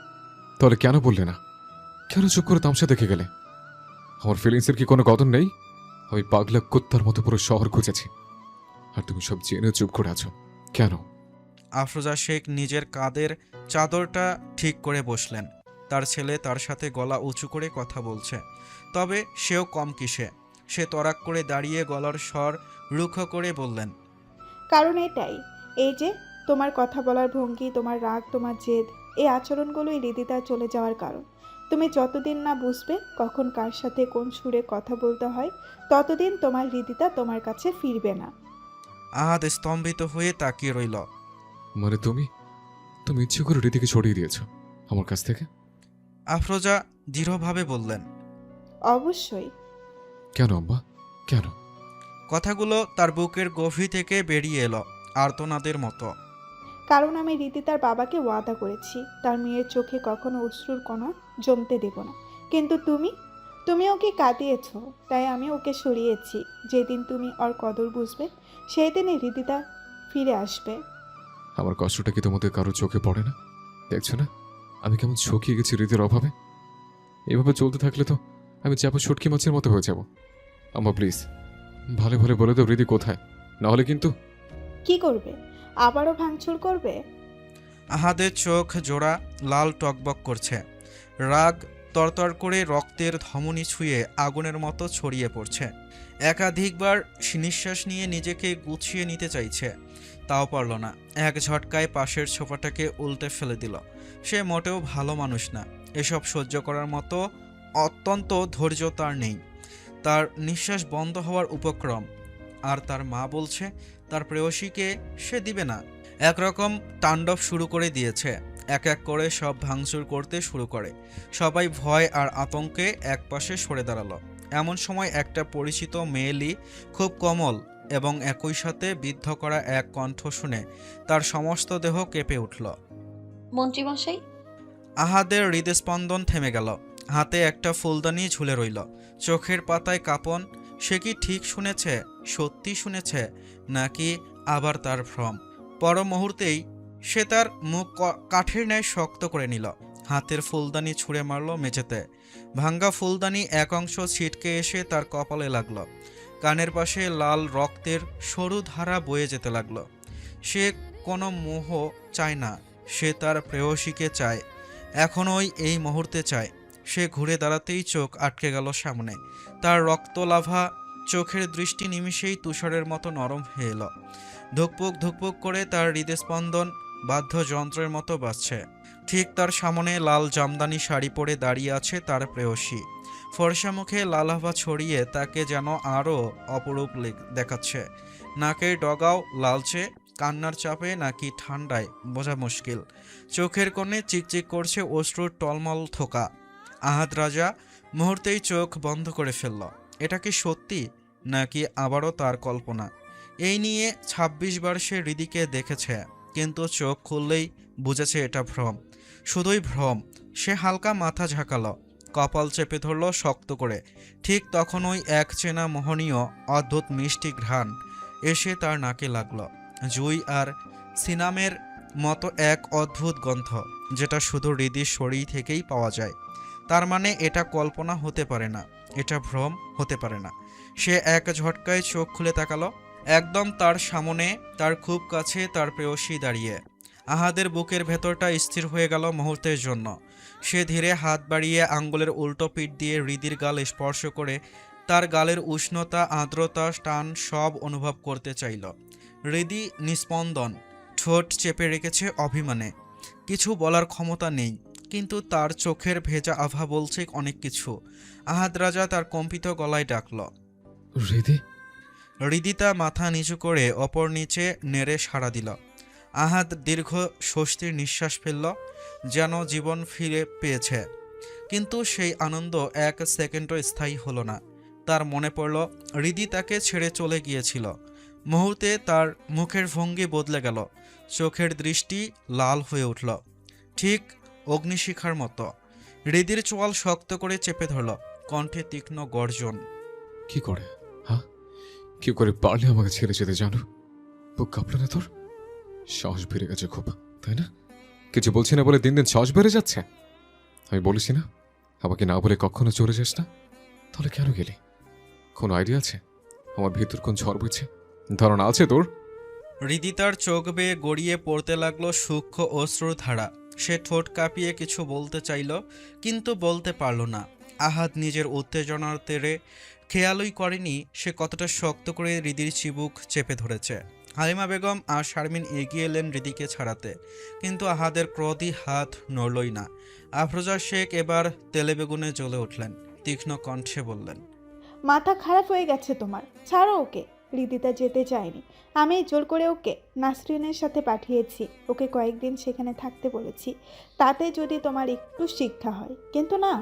তাহলে কেন বললে না? কেন চুপ করে তামসা দেখে গেলে? আমার ফিলিংসের কি কোনো কদর নেই? আমি পাগলা কুত্তার মতো পুরো শহর খুঁজেছি, আর তুমি সব জেনে চুপ করে আছো কেন? আফরোজা শেখ নিজের কাঁধের চাদরটা ঠিক করে বসলেন। তার ছেলে তার সাথে গলা উঁচু করে কথা বলছে, তবে সেও কম কিসে। সে তরাক করে দাঁড়িয়ে গলার স্বর রুক্ষ করে বললেন, কারণ এটাই, এই যে তোমার কথা বলার ভঙ্গি, তোমার রাগ, তোমার জেদ, এই আচরণগুলোই হৃদিতার চলে যাওয়ার কারণ। তুমি যতদিন না বুঝবে কখন কার সাথে কোন সুরে কথা বলতে হয়, ততদিন তোমার হৃদিতা তোমার কাছে ফিরবে না। আহাদ স্তম্ভিত হয়ে তাকিয়ে রইল। মানে তুমি তুমি ইচ্ছে করে রীতিকে ছড়িয়ে দিয়েছ আমার কাছ থেকে? আফরোজা দৃঢ়ভাবে বললেন, অবশ্যই। কেন আম্মা, কেন? কথাগুলো তার বুকের গভীর থেকে বেরিয়ে এলো আর্তনাদের মতো। কারণ আমি হৃদিতার বাবাকে ওয়াদা করেছি তার মেয়ের চোখে কখনো অশ্রুর কণা জমতে দেব না। কিন্তু তুমি ওকে কাঁদিয়েছ, তাই আমি ওকে সরিয়েছি। যেদিন তুমি ওর কদর বুঝবে, সেই দিনই হৃদিতা ফিরে আসবে। আমার কষ্টটা কি তোমাদের কারো চোখে পড়ে না? দেখছো না আমি কেমন ছকিয়ে গেছি রীতির অভাবে? এভাবে চলতে থাকলে তো আমি চাপা শুটকি মাছের মতো হয়ে যাব। আম্মা প্লিজ, ভালো ভালো বলে দাও রীতি কোথায়, না হলে কিন্তু। কি করবে? আবারও ভাঙচুর করবে? আহাদের চোখ জোড়া লাল টকবক করছে। রাগ তরতর করে রক্তের ধমনী ছুঁয়ে আগুনের মতো ছড়িয়ে পড়ছে। একাধিকবার নিঃশ্বাস নিয়ে নিজেকে গুছিয়ে নিতে চাইছে, তাও পারল না। এক ঝটকায় পাশের সোফাটাকে উল্টে ফেলে দিল। সে মোটেও ভালো মানুষ না, এসব সহ্য করার মতো অত্যন্ত ধৈর্য তার নেই। তার নিঃশ্বাস বন্ধ হওয়ার উপক্রম, আর তার মা বলছে তার প্রেয়সীকে সে দিবে না। একরকম তাণ্ডব শুরু করে দিয়েছে। এক এক করে সব ভাঙচুর করতে শুরু করে। সবাই ভয় আর আতঙ্কে একপাশে সরে দাঁড়ালো। এমন সময় একটা পরিচিত মেয়েলি, খুব কোমল এবং একই সাথে বিদ্ধ করা এক কণ্ঠ শুনে তার সমস্ত দেহ কেঁপে উঠল। মন্ত্রীমশাই। আহাদের হৃদস্পন্দন থেমে গেল। হাতে একটা ফুলদানি ঝুলে রইল, চোখের পাতায় কাঁপন। সে কি ঠিক শুনেছে, সত্যি শুনেছে, নাকি আবার তার ভ্রম? পর মুহূর্তেই সে তার মুখ কাঠের ন্যায় শক্ত করে নিল। হাতের ফুলদানি ছুঁড়ে মারল মেঝেতে। ভাঙ্গা ফুলদানি এক অংশ ছিটকে এসে তার কপালে লাগল। কানের পাশে লাল রক্তের সরু ধারা বয়ে যেতে লাগল। সে কোনো মোহ চায় না, সে তার প্রেয়সীকে চায়। এখনই এই মুহূর্তে চায়। সে ঘুরে দাঁড়াতেই চোখ আটকে গেল সামনে। তার রক্তলাভা চোখের দৃষ্টি নিমিষেই তুষারের মতো নরম হয়ে এলো। ধুকপুক ধুকপুক করে তার হৃদস্পন্দন বাদ্যযন্ত্রের মতো বাজছে। ঠিক তার সামনে লাল জামদানি শাড়ি পরে দাঁড়িয়ে আছে তার প্রেয়সী। ফর্সা মুখে লালাভা ছড়িয়ে তাকে যেন আরও অপরূপ দেখাচ্ছে। নাকের ডগাও লালচে, কান্নার চাপে নাকি ঠান্ডায় বোঝা মুশকিল। চোখের কোণে চিকচিক করছে অশ্রুর টলমল থোকা। আহাদ রাজা মুহূর্তেই চোখ বন্ধ করে ফেলল। এটা কি সত্যি, নাকি আবারও তার কল্পনা? এই নিয়ে ২৬ বার সে হৃদিকে দেখেছে, কিন্তু চোখ খুললেই বুঝেছে এটা ভ্রম, শুধুই ভ্রম। সে হালকা মাথা ঝাঁকালো, কপাল চেপে ধরল শক্ত করে। ঠিক তখনই এক চেনা মোহনীয় অদ্ভুত মিষ্টি ঘ্রাণ এসে তার নাকে লাগল। জুই আর সিনামের মতো এক অদ্ভুত গন্ধ, যেটা শুধু হৃদির শরীর থেকেই পাওয়া যায়। তার মানে এটা কল্পনা হতে পারে না, এটা ভ্রম হতে পারে না। সে এক ঝটকায় চোখ খুলে তাকালো। একদম তার সামনে, তার খুব কাছে তার প্রেয়সী দাঁড়িয়ে। আহাদের বুকের ভেতরটা স্থির হয়ে গেল মুহূর্তের জন্য। সে ধীরে হাত বাড়িয়ে আঙ্গুলের উল্টো পিঠ দিয়ে হৃদির গাল স্পর্শ করে তার গালের উষ্ণতা, আর্দ্রতা, টান সব অনুভব করতে চাইল। হৃদি নিস্পন্দন, ঠোঁট চেপে রেখেছে অভিমানে। কিছু বলার ক্ষমতা নেই, কিন্তু তার চোখের ভেজা আভা বলছে অনেক কিছু। আহাদ রাজা তার কম্পিত গলায় ডাকল, হৃদি। হৃদিতা মাথা নিচু করে অপর নিচে নেড়ে সাড়া দিল। আহাদ দীর্ঘ স্বস্তির নিঃশ্বাস ফেলল, যেন জীবন ফিরে পেয়েছে। কিন্তু সেই আনন্দ এক সেকেন্ডও স্থায়ী হলো না। তার মনে পড়ল হৃদি তাকে ছেড়ে চলে গিয়েছিল। মুহূর্তে তার মুখের ভঙ্গি বদলে গেল, চোখের দৃষ্টি লাল হয়ে উঠল, ঠিক অগ্নিশিখার মতো। হৃদির চোয়াল শক্ত করে চেপে ধরল, কণ্ঠে তীক্ষ্ণ গর্জন। কি করে, হ্যাঁ? কি করে পারলে আমাকে ছেড়ে যেতে জানো? বুক কাঁপলো না তোর? সাহস বেড়ে গেছে খুব, তাই না? কিছু বলছি না বলে দিন দিন সাহস বেড়ে যাচ্ছে। আমি বলেছি না আমাকে না বলে কখনো চলে যাস না? তাহলে কেন গেলি? কোনো আইডিয়া আছে আমার ভিতর কোন ঝড় বইছে? ধারণা আছে তোর? হৃদিতার চোখ বেয়ে গড়িয়ে পড়তে লাগলো সূক্ষ্ম অশ্রুর ধারা। সে ঠোঁট কাঁপিয়ে কিছু বলতে চাইল, কিন্তু বলতে পারল না। আহাদ নিজের উত্তেজনার তেড়ে খেয়ালই করেনি সে কতটা শক্ত করে হৃদির চিবুক চেপে ধরেছে। হালিমা বেগম আর শারমিন এগিয়ে এলেন হৃদিকে ছাড়াতে, কিন্তু আহাদের ক্রোধী হাত নড়লই না। আফরোজা শেখ এবার তেলে বেগুনে জ্বলে উঠলেন, তীক্ষ্ণ কণ্ঠে বললেন, মাথা খারাপ হয়ে গেছে তোমার, ছাড়ো ওকে। হৃদিতা যেতে চায়নি, আমি জোর করে ওকে নাসরিনের সাথে পাঠিয়েছি। ওকে কয়েকদিন সেখানে থাকতে বলেছি, তাতে যদি তোমার একটু শিক্ষা হয়। কিন্তু না,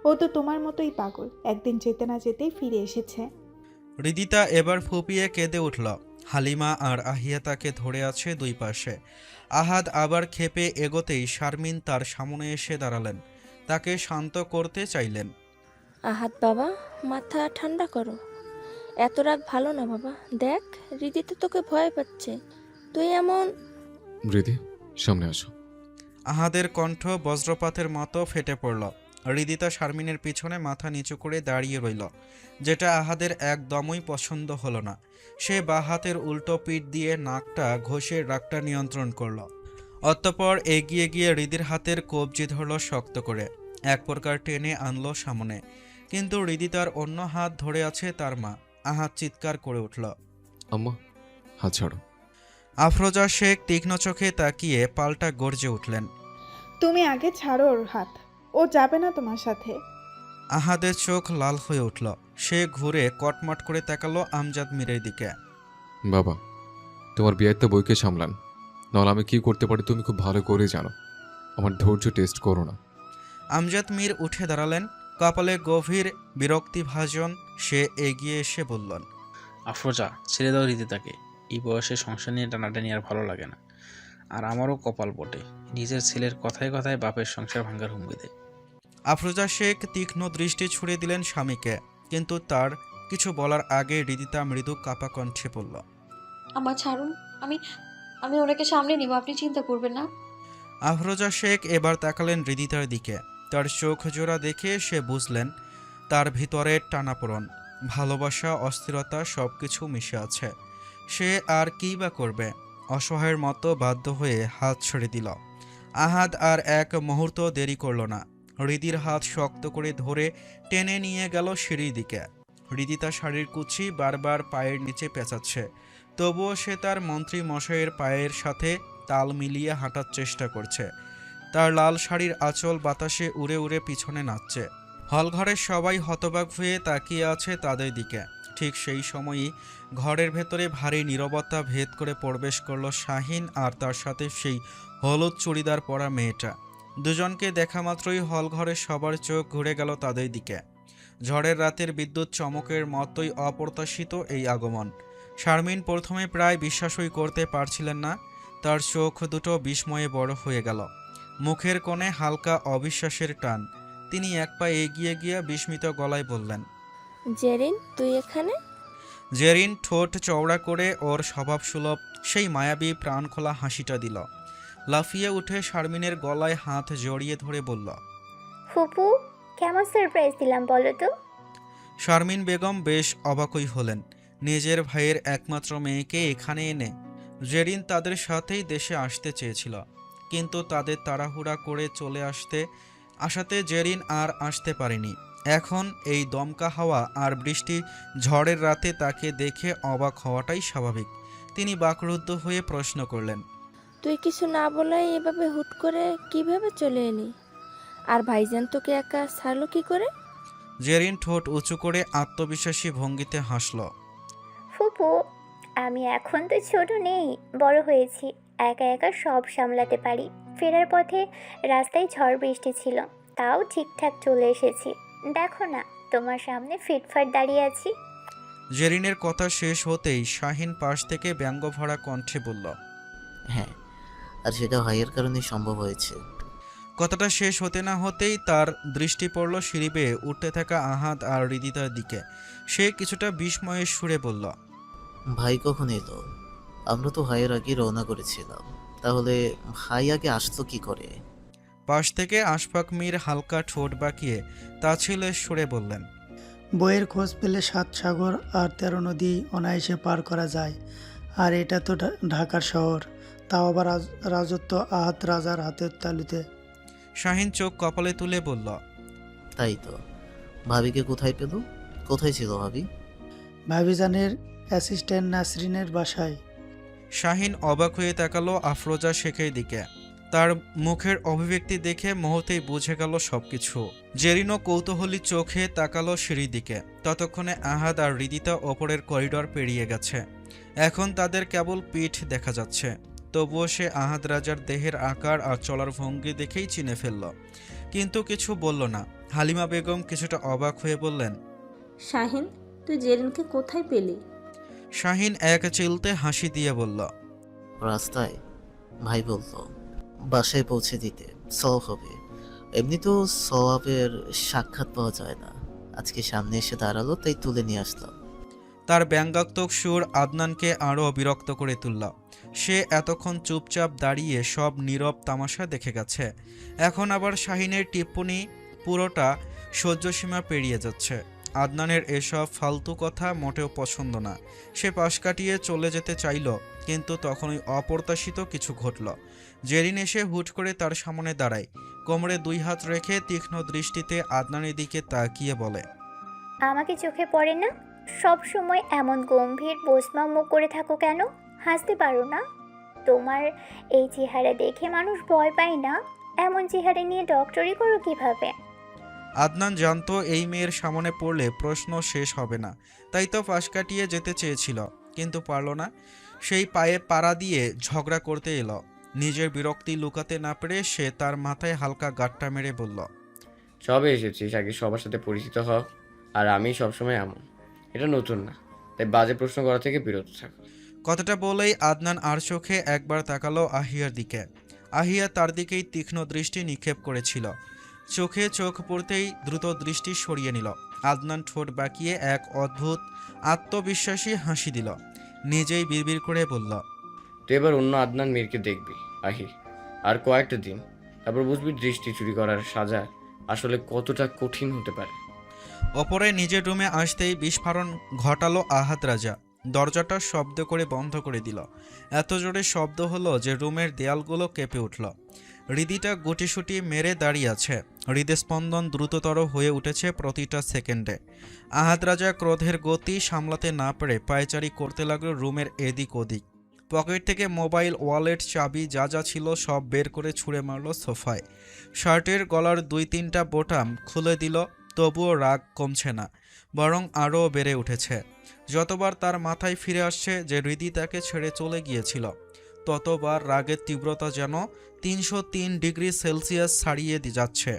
ও তো তোমার মতোই পাগল, একদিন যেতে না যেতেই ফিরে এসেছে। হৃদিতা এবার ফুপিয়ে কেঁদে উঠল। হালিমা আর আহিয়া তাকে ধরে আছে দুই পাশে। আহাদ আবার ক্ষেপে এগোতেই শারমিন তার সামনে এসে দাঁড়ালেন, তাকে শান্ত করতে চাইলেন। আহাদ বাবা, মাথা ঠান্ডা করো, এত রাগ ভালো না বাবা। দেখ রীতি তো তোকে ভয় পাচ্ছে, তুই এমন। হৃদি, সামনে আসো। আহাদের কণ্ঠ বজ্রপাতের মতো ফেটে পড়ল। হৃদিতা শারমিনের পিছনে মাথা নিচু করে দাঁড়িয়ে রইল, যেটা আহাদের একদমই পছন্দ হলো না। সে বা হাতের উল্টো পিঠ দিয়ে নাকটা ঘষে রাগটা নিয়ন্ত্রণ করল। অতঃপর এগিয়ে গিয়ে হৃদির হাতের কবজি ধরল শক্ত করে। এক প্রকার টেনে আনলো সামনে, কিন্তু হৃদিতার অন্য হাত ধরে আছে তার মা। আহাদ চিৎকার করে উঠল। আম্মা, হাত ছাড়ো। আফরোজা শেখ তীক্ষ্ণ চোখে তাকিয়ে পাল্টা গর্জে উঠলেন। তুমি আগে ছাড়ো ওর হাত, ও যাবে না তোমার সাথে। আহাদের চোখ লাল হয়ে উঠল। সে ঘুরে কটমট করে তাকালো আমজাদ মীরের দিকে। বাবা, তোমার বিয়ের তো বইকে সামলান, নাহলে আমি কি করতে পারি তুমি খুব ভালো করে জানো। আমার ধৈর্য টেস্ট করো না। আমজাদ মীর উঠে দাঁড়ালেন, কপালে গভীর বিরক্তিভাজন। সে এগিয়ে এসে বললেন, আফরোজা, ছেড়ে দাও হৃদিতাকে। এই বয়সে সংসার নিয়ে টানাটানি আর ভালো লাগে না। আর আমারও কপাল বটে, নিজের ছেলের কথায় কথায় বাপের সংসার ভাঙার হুমকি দেয়। আফরোজা শেখ তীক্ষ্ণ দৃষ্টি ছুড়ে দিলেন স্বামীকে, কিন্তু তার কিছু বলার আগে হৃদিতা মৃদু কাপা কণ্ঠে বলল, আমার ছাড়ুন, আমি আমি ওনাকে সামলে নিব, আপনি চিন্তা করবেন না। আফরোজা শেখ এবার তাকালেন হৃদিতার দিকে। তার চোখ জোড়া দেখে সে বুঝলেন তার ভিতরে টানাপোড়েন, ভালোবাসা, অস্থিরতা সবকিছু মিশে আছে। সে আর কী বা করবে? অসহায়ের মতো বাধ্য হয়ে হাত ছেড়ে দিল। আহাদ আর এক মুহূর্ত দেরি করল না। হৃদির হাত শক্ত করে ধরে টেনে নিয়ে গেল সিঁড়ির দিকে। হৃদিতা শাড়ির কুচি বারবার পায়ের নিচে পেঁচাচ্ছে, তবুও সে তার মন্ত্রী মশাইয়ের পায়ের সাথে তাল মিলিয়ে হাঁটার চেষ্টা করছে। তার লাল শাড়ির আঁচল বাতাসে উড়ে উড়ে পিছনে নাচছে। হলঘরের সবাই হতবাক হয়ে তাকিয়ে আছে তাদের দিকে। ঠিক সেই সময়ই ঘরের ভেতরে ভারী নীরবতা ভেদ করে প্রবেশ করলো শাহিন আর তার সাথে সেই হলুদ চুড়িদার পরা মেয়েটা। দুজনকে দেখা মাত্রই হলঘরের সবার চোখ ঘুরে গেল তাদের দিকে। ঝড়ের রাতের বিদ্যুৎ চমকের মতোই অপ্রত্যাশিত এই আগমন। শারমিন প্রথমে প্রায় বিশ্বাসই করতে পারছিলেন না। তার চোখ দুটো বিস্ময়ে বড় হয়ে গেল, মুখের কোণে হালকা অবিশ্বাসের টান। তিনি এক পা এগিয়ে গিয়ে বিস্মিত গলায় বললেন, জেরিন, তুই এখানে? জেরিন ঠোঁট চওড়া করে ওর স্বভাবসুলভ সেই মায়াবী প্রাণখোলা হাসিটা দিল। লাফিয়ে উঠে শারমিনের গলায় হাত জড়িয়ে ধরে বলল, ফুপু, কেমন সারপ্রাইজ দিলাম বলো তো? শারমিন বেগম বেশ অবাকই হলেন। নিজের ভাইয়ের একমাত্র মেয়েকে এখানে এনে। জেরিন তাদের সাথেই দেশে আসতে চেয়েছিল, কিন্তু তাদের তাড়াহুড়া করে চলে আসাতে জেরিন আর আসতে পারেনি। এখন এই দমকা হাওয়া আর বৃষ্টি ঝড়ের রাতে তাকে দেখে অবাক হওয়াটাই স্বাভাবিক। তিনি বাকরুদ্ধ হয়ে প্রশ্ন করলেন, তুই কিছু না বলে এভাবে হুট করে কিভাবে চলে এলি? আর ভাইজান তোকে একা ছাড়লো কি করে? জেরিন ঠোঁট উঁচু করে আত্মবিশ্বাসী ভঙ্গিতে হাসল। ফুপু, আমি এখন তো ছোট নেই, বড় হয়েছি, একা একা সব সামলাতে পারি। ফেরার পথে রাস্তায় ঝড় বৃষ্টি ছিল, তাও ঠিকঠাক চলে এসেছি। দেখো না, তোমার সামনে ফিটফাট দাঁড়িয়ে আছি। জেরিনের কথা শেষ হতেই শাহিন পাশ থেকে ব্যঙ্গ ভরা কণ্ঠে বলল, হ্যাঁ, আর সেটা ভাইয়ের কারণেই সম্ভব হয়েছে। কথাটা শেষ হতে না হতেই তার দৃষ্টি পড়ল সিঁড়ি বেয়ে উঠতে থাকা আহাদ আর হৃদিতার দিকে। সে কিছুটা বিস্ময়ের সুরে বলল, ভাই কখন এলো? আমরা তো ভাইয়ের আগে রওনা করেছিলাম, তাহলে ভাই আগে আসতো কি করে? পাশ থেকে আশফাক মীর হালকা ঠোঁট বাঁকিয়ে তাচ্ছিল্যের সুরে বললেন, বইয়ের খোঁজ পেলে 7 সাগর আর 13 নদী অনায়াসে পার করা যায়। আর এটা তো ঢাকার শহর, তাও আবার রাজত্ব আহাত রাজার হাতের তালুতে। শাহিন চোখ কপালে তুলে বলল, তাই তো। ভাবিকে কোথায় পেল? কোথায় ছিল ভাবি? ভাবিজানের অ্যাসিস্ট্যান্ট নাসরিনের বাসায়। শাহিন অবাক হয়ে তাকালো আফরোজা শেখের দিকে। তার মুখের অভিব্যক্তি দেখে মুহূর্তেই বুঝে গেল সবকিছু। জেরিনও কৌতূহলী চোখে তাকালো সিঁড়ির দিকে। ততক্ষণে আহাদ আর হৃদিতা ওপরের করিডর পেরিয়ে গেছে। এখন তাদের কেবল পিঠ দেখা যাচ্ছে। তবুও সে আহাদ রাজার দেহের আকার আর চলার ভঙ্গি দেখেই চিনে ফেলল, কিন্তু কিছু বলল না। হালিমা বেগম কিছুটা অবাক হয়ে বললেন, শাহিন, তুই জেরিনকে কোথায় পেলি? শাহিন এক চিলতে হাসি দিয়ে বলল, রাস্তায়। ভাই বলতো বাসায় পৌঁছে দিতে, সওয়াব হবে। এমনি তো সওয়াবের সাক্ষাৎ পাওয়া যায় না, আজকে সামনে এসে দাঁড়ালো তাই তুলে নিয়ে আসলাম। তার ব্যঙ্গাত্মক সুর আদনানকে আরও বিরক্ত করে তুলল। সে এতক্ষণ চুপচাপ দাঁড়িয়ে সব নীরব তামাশা দেখে গেছে, এখন আবার শাহিনের টিপ্পনি পুরোটা সহ্যসীমা পেরিয়ে যাচ্ছে। আদনানের এসব ফালতু কথা মোটেও পছন্দ না। সে পাশ কাটিয়ে চলে যেতে চাইল, কিন্তু তখনই অপ্রত্যাশিত কিছু ঘটল। জেরিন এসে হুট করে তার সামনে দাঁড়ায়, কোমরে 2 হাত রেখে তীক্ষ্ণ দৃষ্টিতে আদনানের দিকে তাকিয়ে বলে, আমাকে চোখে পড়ে না? সব সময় এমন গম্ভীর বোঝমা মুখ করে থাকো কেন? হাসতে পারো না? তোমার এই চেহারা দেখে মানুষ ভয় পায় না? এমন চেহারা নিয়ে ডক্টরি করো কিভাবে? আদনান জানতো এই মেয়ের সামনে পড়লে প্রশ্ন শেষ হবে না, তাই তো পাশ কাটিয়ে যেতে চেয়েছিল, কিন্তু পারল না। সেই পায়ে পাড়া দিয়ে ঝগড়া করতে এলো। নিজের বিরক্তি লুকাতে না পেরে সে তার মাথায় হালকা গাঁটটা মেরে বলল, সবে এসেছিস, আগে সবার সাথে পরিচিত হ। আর আমি সবসময় এমন, এটা নতুন না, তাই বাজে প্রশ্ন করা থেকে বিরত থাক। কথাটা বলেই আদনান আর চোখে একবার তাকালো আহিয়ার দিকে। আহিয়া তার দিকেই তীক্ষ্ণ দৃষ্টি নিক্ষেপ করেছিল। চোখে চোখ পড়তেই দ্রুত দৃষ্টি সরিয়ে নিল। আদনান ঠোঁট বাঁকিয়ে এক অদ্ভুত আত্মবিশ্বাসী হাসি দিল। নিজেই বিড়বিড় করে বলল, তুই এবার অন্য আদনান মীরকে দেখবি আহি, আর কয়েকটা দিন, তারপর বুঝবি দৃষ্টি চুরি করার সাজা আসলে কতটা কঠিন হতে পারে। ওপরে নিজের রুমে আসতেই বিস্ফোরণ ঘটালো আহাদ রাজা। দরজাটা শব্দ করে বন্ধ করে দিল। এত জোরে শব্দ হলো যে রুমের দেয়ালগুলো কেঁপে উঠল। হৃদিটা গুটিসুটি মেরে দাঁড়িয়ে আছে। হৃদস্পন্দন দ্রুততর হয়ে উঠেছে প্রতিটা সেকেন্ডে। আহাদ রাজা ক্রোধের গতি সামলাতে না পেরে পায়চারি করতে লাগলো রুমের এদিক ওদিক। পকেট থেকে মোবাইল, ওয়ালেট, চাবি যা যা ছিল সব বের করে ছুঁড়ে মারল সোফায়। শার্টের গলার 2-3টা বোতাম খুলে দিল, তবুও রাগ কমছে না, বরং আরও বেড়ে উঠেছে। যতবার তার মাথায় ফিরে আসছে যে হৃদি তাকে ছেড়ে চলে গিয়েছিল, ততবার রাগের তীব্রতা যেন 303 ডিগ্রি সেলসিয়াস ছাড়িয়ে যাচ্ছে।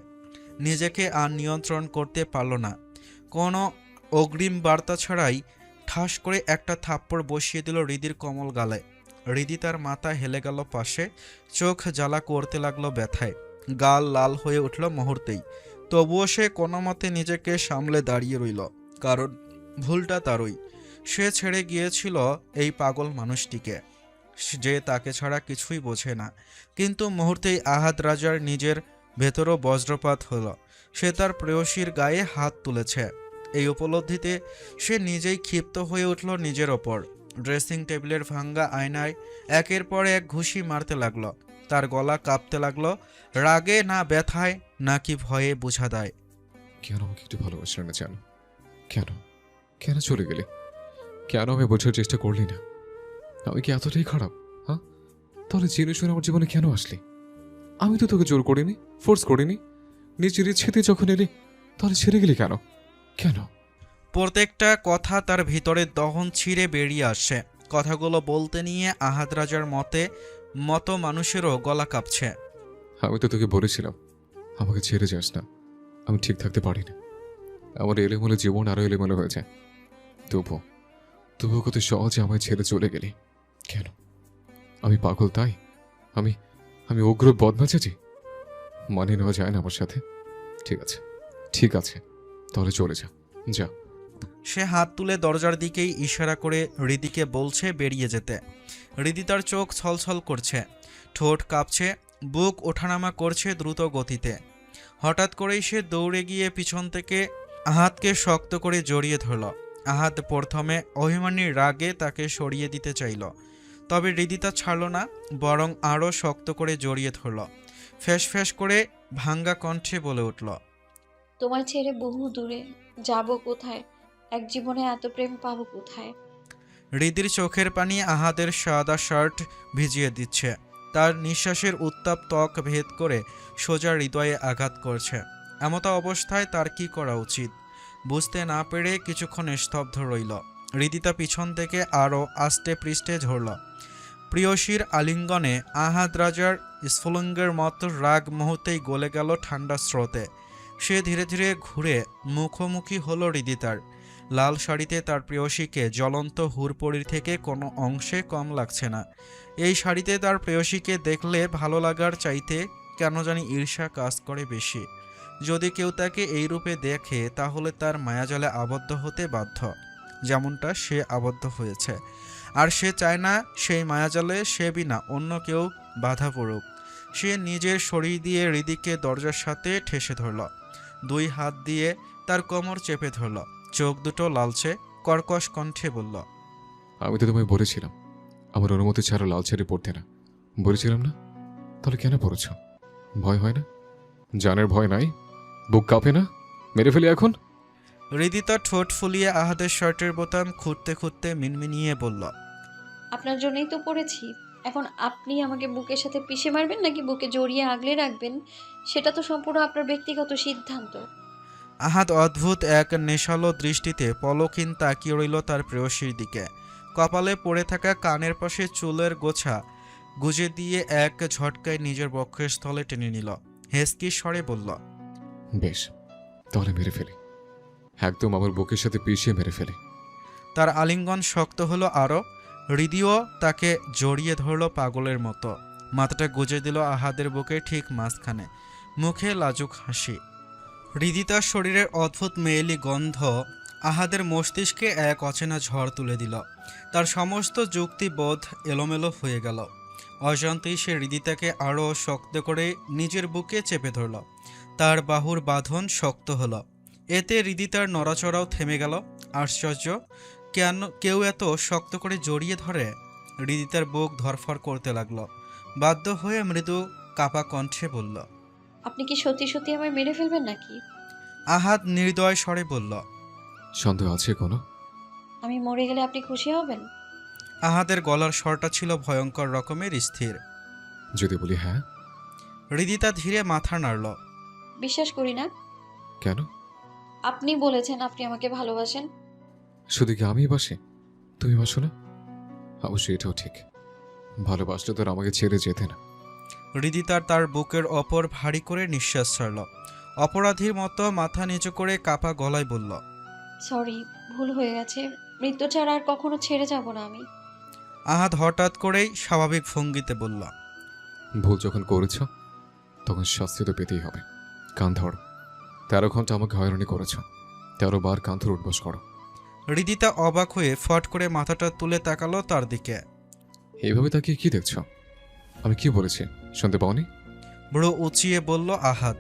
নিজেকে আর নিয়ন্ত্রণ করতে পারল না। কোনো অগ্রিম বার্তা ছাড়াই ঠাস করে একটা থাপ্পড় বসিয়ে দিল হৃদির কোমল গালে। হৃদি তার মাথা হেলে গেল পাশে, চোখ জ্বালা করতে লাগলো ব্যথায়, গাল লাল হয়ে উঠল মুহূর্তেই। তবুও সে কোনো মতে নিজেকে সামলে দাঁড়িয়ে রইল, কারণ ভুলটা তারই। সে ছেড়ে গিয়েছিল এই পাগল মানুষটিকে, যে তাকে ছাড়া কিছুই বোঝে না। কিন্তু মুহূর্তেই আহাদ রাজার নিজের ভেতরও বজ্রপাত হলো। সে তার প্রেয়সীর গায়ে হাত তুলেছে। এই উপলব্ধিতে সে নিজেই ক্ষিপ্ত হয়ে উঠল নিজের ওপর। ড্রেসিং টেবিলের ভাঙ্গা আয়নায় একের পর এক ঘুষি মারতে লাগলো। তার গলা কাঁপতে লাগলো, রাগে না ব্যথায় নাকি ভয়ে বোঝা দেয়। কেন আমাকে একটু ভালোবাসলে না জানো? কেন কেন চলে গেলে? কেন আমি বোঝার চেষ্টা করলি না? আমি কি এতটাই খারাপ? হ্যাঁ, তাহলে জেনে শুনে আমার জীবনে কেন আসলি? আমি তো তোকে জোর করিনি, ফোর্স করিনি। নিজের ইচ্ছেতে যখন এলি, তাহলে ছেড়ে গেলি কেন? কেন? প্রত্যেকটা কথা তার ভিতরে দহন ছিঁড়ে বেরিয়ে আসছে। কথাগুলো বলতে নিয়ে আহাদ রাজার মতো মানুষেরও গলা কাঁপছে। আমি তো তোকে বলেছিলাম আমাকে ছেড়ে যাস না। আমি ঠিক থাকতে পারি না। আমার এলোমেলো জীবন আরো এলোমেলো হয়ে যায়। তবুও কত সহজে আমায় ছেড়ে চলে গেলি কেন? আমি পাগল তাই? আমি উগ্র বদমেজাজি? মানে নেওয়া যায় না আমার সাথে? ঠিক আছে, তাহলে চলে যা। সে হাত তুলে দরজার দিকেই ইশারা করে হৃদিকে বলছে বেরিয়ে যেতে। হৃদি তার চোখ ছলছল করছে, ঠোঁট কাঁপছে, বুক ওঠানামা করছে দ্রুত গতিতে। হঠাৎ করেই সে দৌড়ে গিয়ে পিছন থেকে আহাদকে শক্ত করে জড়িয়ে ধরল। আহাদ প্রথমে অভিমানীর রাগে তাকে সরিয়ে দিতে চাইল, তবে হৃদি তা ছাড়ল না, বরং আরও শক্ত করে জড়িয়ে ধরল। ফ্যাস ফ্যাস করে ভাঙ্গা কণ্ঠে বলে উঠল, তোমায় ছেড়ে বহু দূরে যাব কোথায়? এক জীবনে এত প্রেম পাবো কোথায়? হৃদির চোখের পানি আহাদের সাদা শার্ট ভিজিয়ে দিচ্ছে। তার নিঃশ্বাসের উত্তাপ ত্বক ভেদ করে সোজা হৃদয়ে আঘাত করছে। এমতো অবস্থায় তার কি করা উচিত বুঝতে না পেরে কিছুক্ষণ স্তব্ধ রইল। হৃদিতা পিছন থেকে আরও আস্তে পৃষ্ঠে ঝরল। প্রিয়সীর আলিঙ্গনে আহাদ রাজার স্ফুলিঙ্গের মতো রাগ মুহূর্তেই গলে গেল ঠান্ডা স্রোতে। সে ধীরে ধীরে ঘুরে মুখোমুখি হলো হৃদিতার। লাল শাড়িতে তার প্রেয়সীকে জ্বলন্ত হুড়পড়ির থেকে কোনো অংশে কম লাগছে না। এই শাড়িতে তার প্রেয়সীকে দেখলে ভালো লাগার চাইতে কেন জানি ঈর্ষা কাজ করে বেশি। যদি কেউ তাকে এই রূপে দেখে তাহলে তার মায়াজালে আবদ্ধ হতে বাধ্য, যেমনটা সে আবদ্ধ হয়েছে। আর সে চায় না সেই মায়াজালে সে বিনা অন্য কেউ বাধা পড়ুক। সে নিজের শরীর দিয়ে হৃদিকে দরজার সাথে ঠেসে ধরল, 2 হাত দিয়ে তার কোমর চেপে ধরল, চোখ দুটো লালচে, কর্কশ কণ্ঠে বলল, আমি তো তোমায় বলেছিলাম আমার অনুমতি ছাড়া লাল শাড়ি পরতে না, বলেছিলাম না? তাহলে কেন পড়েছ? ভয় হয় না? জানের ভয় নাই? বুক কাঁপে না? মেরে ফেলি এখন? হৃদিতা ঠোঁট ফুলিয়ে আহাদের শার্টের বোতাম খুঁড়তে খুঁড়তে মিনমিনিয়ে বলল, আপনার জন্যই তো পড়েছি। এখন আপনি আমাকে বুকের সাথে পিষে মারবেন নাকি বুকে জড়িয়ে আগলে রাখবেন, সেটা তো সম্পূর্ণ আপনার ব্যক্তিগত সিদ্ধান্ত। আহাদ অদ্ভুত এক নেশালো দৃষ্টিতে পলকহীন তাকিয়ে রইল তার প্রেয়সীর দিকে। কপালে পড়ে থাকা কানের পাশে চুলের গোছা গুজে দিয়ে এক ঝটকায় নিজের বক্ষের স্থলে টেনে নিল। হেসকি স্বরে বলল, বেশ, তাহলে মেরে ফেলি। একদম আমার বুকের সাথে পিষিয়ে মেরে ফেলি। তার আলিঙ্গন শক্ত হলো আরও। হৃদিও তাকে জড়িয়ে ধরল পাগলের মতো। মাথাটা গুজে দিল আহাদের বুকে ঠিক মাঝখানে, মুখে লাজুক হাসি। হৃদিতার শরীরের অদ্ভুত মেয়েলি গন্ধ আহাদের মস্তিষ্কে এক অচেনা ঝড় তুলে দিল। তার সমস্ত যুক্তিবোধ এলোমেলো হয়ে গেল। অজান্তেই সে হৃদিতাকে আরও শক্ত করে নিজের বুকে চেপে ধরল। তার বাহুর বাঁধন শক্ত হলো। এতে হৃদিতার নড়াচড়াও থেমে গেল। আশ্চর্য, কেউ এত শক্ত করে জড়িয়ে ধরে? হৃদিতার বুক ধরফর করতে লাগলো। বাধ্য হয়ে মৃদু কাপা কণ্ঠে বলল, আপনি কি সত্যি সত্যি আমায় মেরে ফেলবেন নাকি? আহাদ নির্দয় স্বরে বলল, সন্দেহ আছে কোনো? আমি মরে গেলে আপনি খুশি হবেন? আহাদের গলার স্বরটা ছিল ভয়ঙ্কর রকমের স্থির। যদি বলি হ্যাঁ? হৃদিতা ধীরে মাথা নাড়ল। বিশ্বাস করি না। কেন? আপনি বলেছেন আপনি আমাকে ভালোবাসেন। শুধু কি আমি বাসি? তুমি বাসো না? অবশ্যই এটাও ঠিক। ভালোবাসলে তো আর আমাকে ছেড়ে যেতে না। হৃদিতার তার বুকের ওপর ভারী করে নিঃশ্বাস ছাড়ল। অপরাধীর মতো মাথা নিচু করে কাপা গলায় বলল, সরি, ভুল হয়ে গেছে। মৃত্যু ছাড়া আর কখনো ছেড়ে যাব না আমি। আহাদ হঠাৎ করেই স্বাভাবিক ভঙ্গিতে বলল, ভুল যখন করেছ তখন শাস্তি তো পেতেই হবে। কান ধর। 13 ঘন্টা আমাকে হয়রানি করেছ, 13 বার কান ধরে উঠবস করো। হৃদিতা অবাক হয়ে ফট করে মাথাটা তুলে তাকালো তার দিকে। এইভাবে তাকিয়ে কি দেখছ? আমি কি বলেছি শুনতে পাওনি? বুড়ো উঁচিয়ে বলল আহাদ।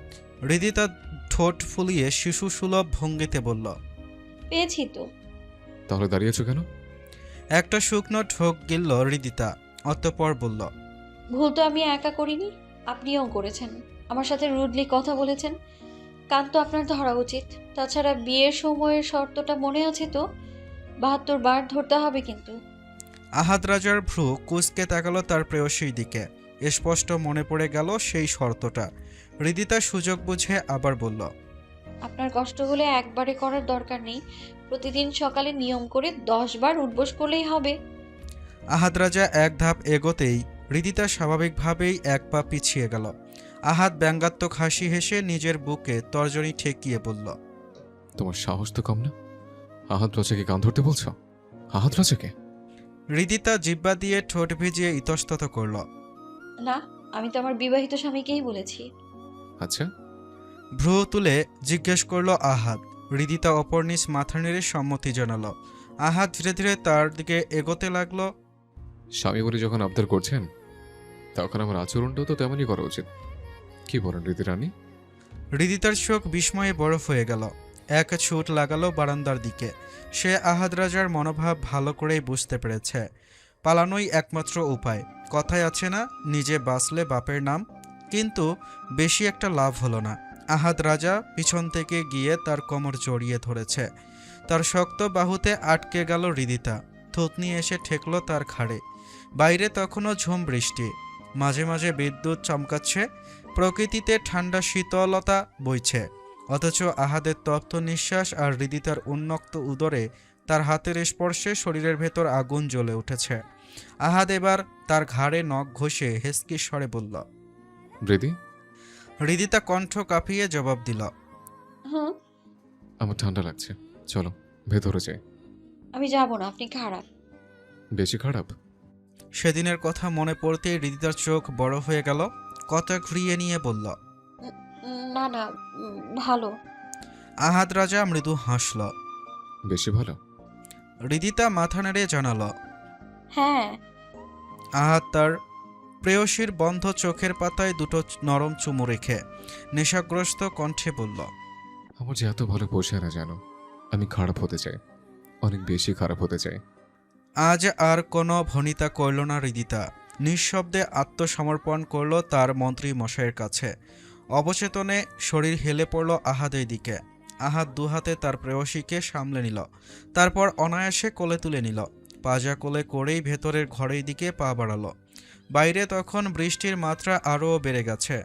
হৃদিতা ঠোঁট ফুলিয়ে শিশু সুলভ ভঙ্গিতে বলল, পেয়েছি তো। তাহলে দাঁড়িয়েছো কেন? একটা শুকনো ঢোক গিলল হৃদিতা। অতঃপর বলল, ভুল তো আমি একা করিনি, আপনিও করেছেন। আমার সাথে রুডলি কথা বলেছেন, কান তো আপনার ধরা উচিত। তাছাড়া বিয়ের সময়ের শর্তটা মনে আছে তো? 72 বার ধরতে হবে কিন্তু। আহাদ রাজার ভ্রু কুঁচকে তাকালো তার প্রেয়সীর দিকে। স্পষ্ট মনে পড়ে গেল সেই শর্তটা। হৃদিতা সুযোগ বুঝে আবার বলল, আপনার কষ্ট হলে একবারে করার দরকার নেই, প্রতিদিন সকালে নিয়ম করে 10 বার উঠবোস করলেই হবে। আহাদ রাজা এক ধাপ এগোতেই হৃদিতা স্বাভাবিকভাবেই এক পা পিছিয়ে গেল। আহাদ ব্যঙ্গাত্মক হাসি হেসে নিজের বুকে তর্জনী ঠেকিয়ে বলল, তোমার সাহস তো কম না? আহাদ রাজাকে কান ধরতে বলছো? আহাদ রাজাকে? হৃদিতা জিহ্বা দিয়ে ঠোঁট ভিজিয়ে ইতস্তত করল। না, আমি তো আমার বিবাহিত স্বামীকেই বলেছি। আচ্ছা। ভ্রু তুলে জিজ্ঞেস করল আহাদ। হৃদিতা অপর্ণিস মাথা নেড়ে সম্মতি জানালো। আহাদ ধীরে ধীরে তার দিকে এগোতে লাগলো। স্বামী বলে যখন আবদার করছেন তখন আমার আচরণটাও তো তেমনই করা উচিত। কি বলেন রীতি রানী? হৃদিতার চোখ বিস্ময়ে বরফ হয়ে গেল। এক ছুট লাগালো বারান্দার দিকে। সে আহাদ রাজার মনোভাব ভালো করেই বুঝতে পেরেছে। পালানোই একমাত্র উপায়। কথায় আছে না, নিজে বাঁচলে বাপের নাম। কিন্তু বেশি একটা লাভ হলো না। আহাদ রাজা পিছন থেকে গিয়ে তার কোমর জড়িয়ে ধরেছে। তার শক্ত বাহুতে আটকে গেল হৃদিতা। থুতনি এসে ঠেকল তার ঘাড়ে। বাইরে তখনও ঝুম বৃষ্টি, মাঝে মাঝে বিদ্যুৎ চমকাচ্ছে। প্রকৃতিতে ঠান্ডা শীতলতা বইছে। অথচ আহাদের তপ্ত নিঃশ্বাস আর হৃদিতার উন্মুক্ত উদরে তার হাতের স্পর্শে শরীরের ভেতর আগুন জ্বলে উঠেছে। আহাদ এবার তার ঘাড়ে নখ ঘষে হেসকি স্বরে বলল, বৃদি। হৃদিতা কণ্ঠ কাঁপিয়ে জবাব দিল, হুম। আমার ঠান্ডা লাগছে, চলো ভেতরে যাই। আমি যাব না, আপনি খারাপ। বেশি খারাপ? সেদিনের কথা মনে পড়তেই হৃদিতার চোখ বড় হয়ে গেল। কথা ঘুরিয়ে নিয়ে বলল, না না, ভালো। আহাদ রাজা মৃদু হাসল। বেশি ভালো? হৃদিতা মাথা নেড়ে জানালো। হ্যাঁ। আহাদ তার প্রেয়সীর বন্ধ চোখের পাতায় দুটো নরম চুমু রেখে নেশাগ্রস্ত কণ্ঠে বলল, আমার যে এত ভালো পোষায় না জানো, আমি খারাপ হতে চাই, অনেক বেশি খারাপ হতে চাই। আজ আর কোনো ভনিতা করল না হৃদিতা। নিঃশব্দে আত্মসমর্পণ করল তার মন্ত্রী মশাইয়ের কাছে। অবচেতনে শরীর হেলে পড়ল আহাদের দিকে। আহাদ দুহাতে তার প্রেয়সীকে সামলে নিল, তারপর অনায়াসে কোলে তুলে নিল। পাজা কোলে করেই ভেতরের ঘরের দিকে পা বাড়ালো। বাইরে তখন বৃষ্টির মাত্রা আরও বেড়ে গেছে।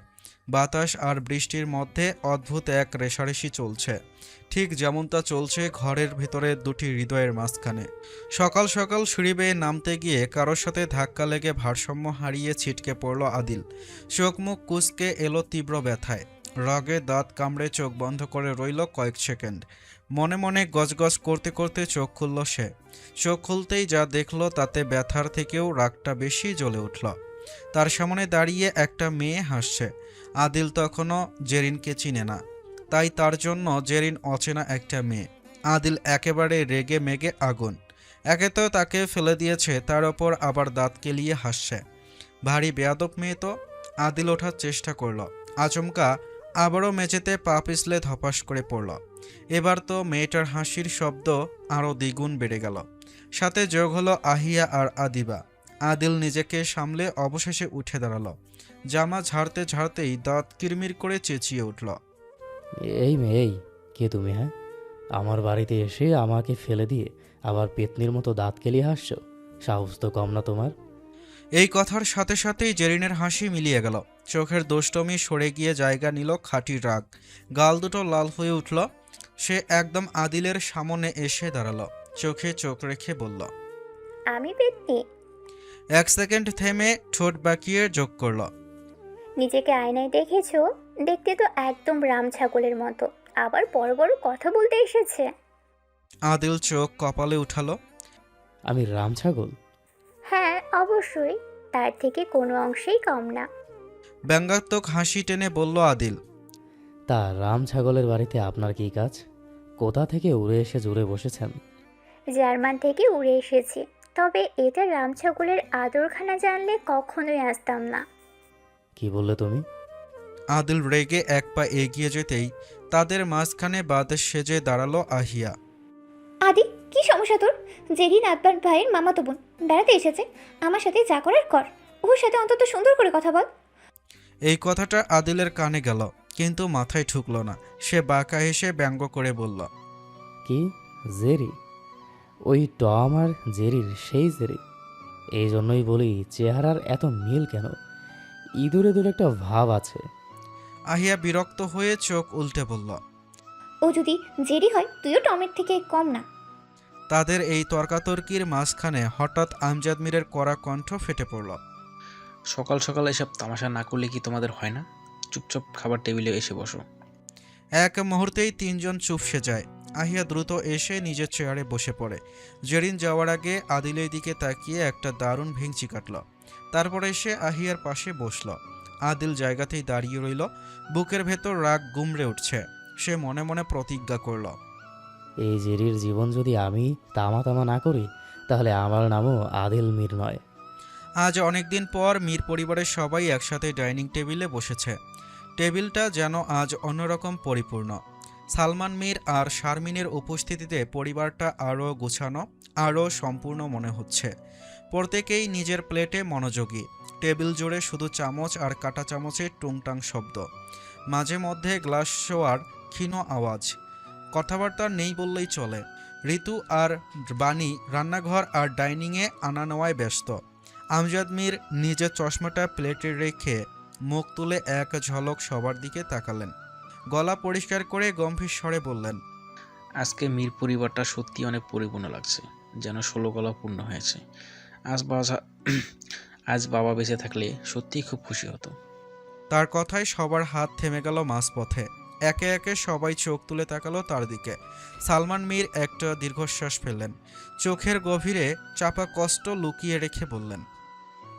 বাতাস আর বৃষ্টির মধ্যে অদ্ভুত এক রেষারেষি চলছে, ঠিক যেমনটা চলছে ঘরের ভেতরে দুটি হৃদয়ের মাঝখানে। সকাল সকাল সিঁড়ি বেয়ে নামতে গিয়ে কারোর সাথে ধাক্কা লেগে ভারসাম্য হারিয়ে ছিটকে পড়ল আদিল। চোখ মুখ কুঁচকে এলো তীব্র ব্যথায়। রাগে দাঁত কামড়ে চোখ বন্ধ করে রইল কয়েক সেকেন্ড। মনে মনে গজগজ করতে করতে চোখ খুলল সে। চোখ খুলতেই যা দেখল তাতে ব্যথার থেকেও রাগটা বেশি জ্বলে উঠল। তার সামনে দাঁড়িয়ে একটা মেয়ে হাসছে। আদিল তখনও জেরিনকে চিনে না, তাই তার জন্য জেরিন অচেনা একটা মেয়ে। আদিল একেবারে রেগে মেগে আগুন। একে তো তাকে ফেলে দিয়েছে, তার ওপর আবার দাঁত কেলিয়ে হাসছে। ভারী বেয়াদব মেয়ে তো। আদিল ওঠার চেষ্টা করল। আচমকা আবারও মেঝেতে পা পিছলে ধপাস করে পড়ল। এবার তো মেয়েটার হাসির শব্দ আরও দ্বিগুণ বেড়ে গেল। সাথে যোগ হলো আহিয়া আর আদিবা। আদিল নিজেকে সামলে অবশেষে উঠে দাঁড়ালো। জামা ঝাড়তে ঝাড়তেই দাঁত কিরমির করে চেঁচিয়ে উঠল, এই মেয়ে, এই কে তুমি? হ্যাঁ, আমার বাড়িতে এসে আমাকে ফেলে দিয়ে আবার পেতনির মতো দাঁত কেলিয়ে হাসছো? সাহস তো কম না তোমার। এই কথার সাথে সাথেই জেরিনের হাসি মিলিয়ে গেল। চোখের দোষ্টমি সরে গিয়ে জায়গা নিল খাঁটি রাগ। গাল দুটো লাল হয়ে উঠল। সে একদম আদিলের সামনে এসে দাঁড়ালো, চোখে চোখ রেখে বলল, আমি পেতনি? এক সেকেন্ড থেমে ঠোঁট বাঁকিয়ে যোগ করল, নিজেকে আয়নায় দেখেছো? দেখতে তো একদম রাম ছাগলের মতো, আবার বড় বড় কথা বলতে এসেছে। আদিল চোখ কপালে উঠালো, আমি রাম ছাগল? হ্যাঁ অবশ্যই, তার থেকে কোনো অংশেই কম না। ব্যঙ্গাত্মক হাসি টেনে বলল আদিল, তা রাম ছাগলের বাড়িতে আপনার কী কাজ? কোথা থেকে উড়ে এসে জুড়ে বসেছেন? জার্মান থেকে উড়ে এসেছি, তবে এটা রাম ছাগলের আদরখানা জানলে কখনোই আসতাম না। কি বললে তুমি? আদিল রেগে এক পা এগিয়ে যেতেই তাদের মাঝখানে বাদ সেজে দাঁড়ালো আহিয়া। আদি, কি সমস্যা তোর? জেরিন আদবার ভাইয়ের মামাতো বোন, বেড়াতে এসেছে। আমার সাথে যা করার কর, ওর সাথে অন্তত সুন্দর করে কথা বল। এই কথাটা আদিলের কানে গেল, কিন্তু মাথায় ঠুকল না। সে বাঁকা হেসে ব্যঙ্গ করে বলল, কি জেরি? ওই টম আর জেরির সেই জেরি? এই জন্যই বলি চেহারার এত মিল কেন? ইঁদুর ইঁদুর একটা ভাব আছে। আহিয়া বিরক্ত হয়ে চোখ উল্টে বলল, ও যদি জেরি হয় তুইও টমের থেকে কম না। তাদের এই তর্কাতর্কির মাঝখানে হঠাৎ আমজাদ মীরের কড়া কণ্ঠ ফেটে পড়ল, সকাল সকাল এসব তামাশা না করলে কি তোমাদের হয় না? চুপচাপ খাবার টেবিলে এসে বসো। এক মুহূর্তেই তিনজন চুপসে যায়। আহিয়া দ্রুত এসে নিজের চেয়ারে বসে পড়ে। জেরিন যাওয়ার আগে আদিলের দিকে তাকিয়ে একটা দারুণ ভেঙচি কাটল। তারপরে এসে আহিয়ার পাশে বসল। আদিল জায়গাতেই দাঁড়িয়ে রইল। বুকের ভেতর রাগ গুমড়ে উঠছে। সে মনে মনে প্রতিজ্ঞা করল, এই জেরির জীবন যদি আমি তামা তামা না করি, তাহলে আমার নামও আদিল মীর নয়। আজ অনেকদিন পর মীর পরিবারের সবাই একসাথে ডাইনিং টেবিলে বসেছে। টেবিলটা যেন আজ অন্যরকম পরিপূর্ণ। সালমান মীর আর শারমিনের উপস্থিতিতে পরিবারটা আরও গোছানো, আরও সম্পূর্ণ মনে হচ্ছে। প্রত্যেকেই নিজের প্লেটে মনোযোগী। টেবিল জুড়ে শুধু চামচ আর কাঁটা চামচের টুংটাং শব্দ, মাঝে মধ্যে গ্লাস শোয়ার ক্ষীণ আওয়াজ। কথাবার্তা নেই বললেই চলে। ঋতু আর বাণী রান্নাঘর আর ডাইনিংয়ে আনা নেওয়ায় ব্যস্ত। আমজাদ মীর নিজের চশমাটা প্লেটে রেখে মুখ তুলে এক ঝলক সবার দিকে তাকালেন। গলা পরিষ্কার করে গম্ভীর স্বরে বললেন, আজকে মীর পরিবারটা সত্যি অনেক পরিপূর্ণ লাগছে, যেন 16 গলা পূর্ণ হয়েছে। আজ বাবা বেঁচে থাকলে সত্যিই খুব খুশি হতো। তার কথায় সবার হাত থেমে গেল মাঝপথে। একে একে সবাই চোখ তুলে তাকালো তার দিকে। সালমান মীর একটা দীর্ঘশ্বাস ফেললেন। চোখের গভীরে চাপা কষ্ট লুকিয়ে রেখে বললেন,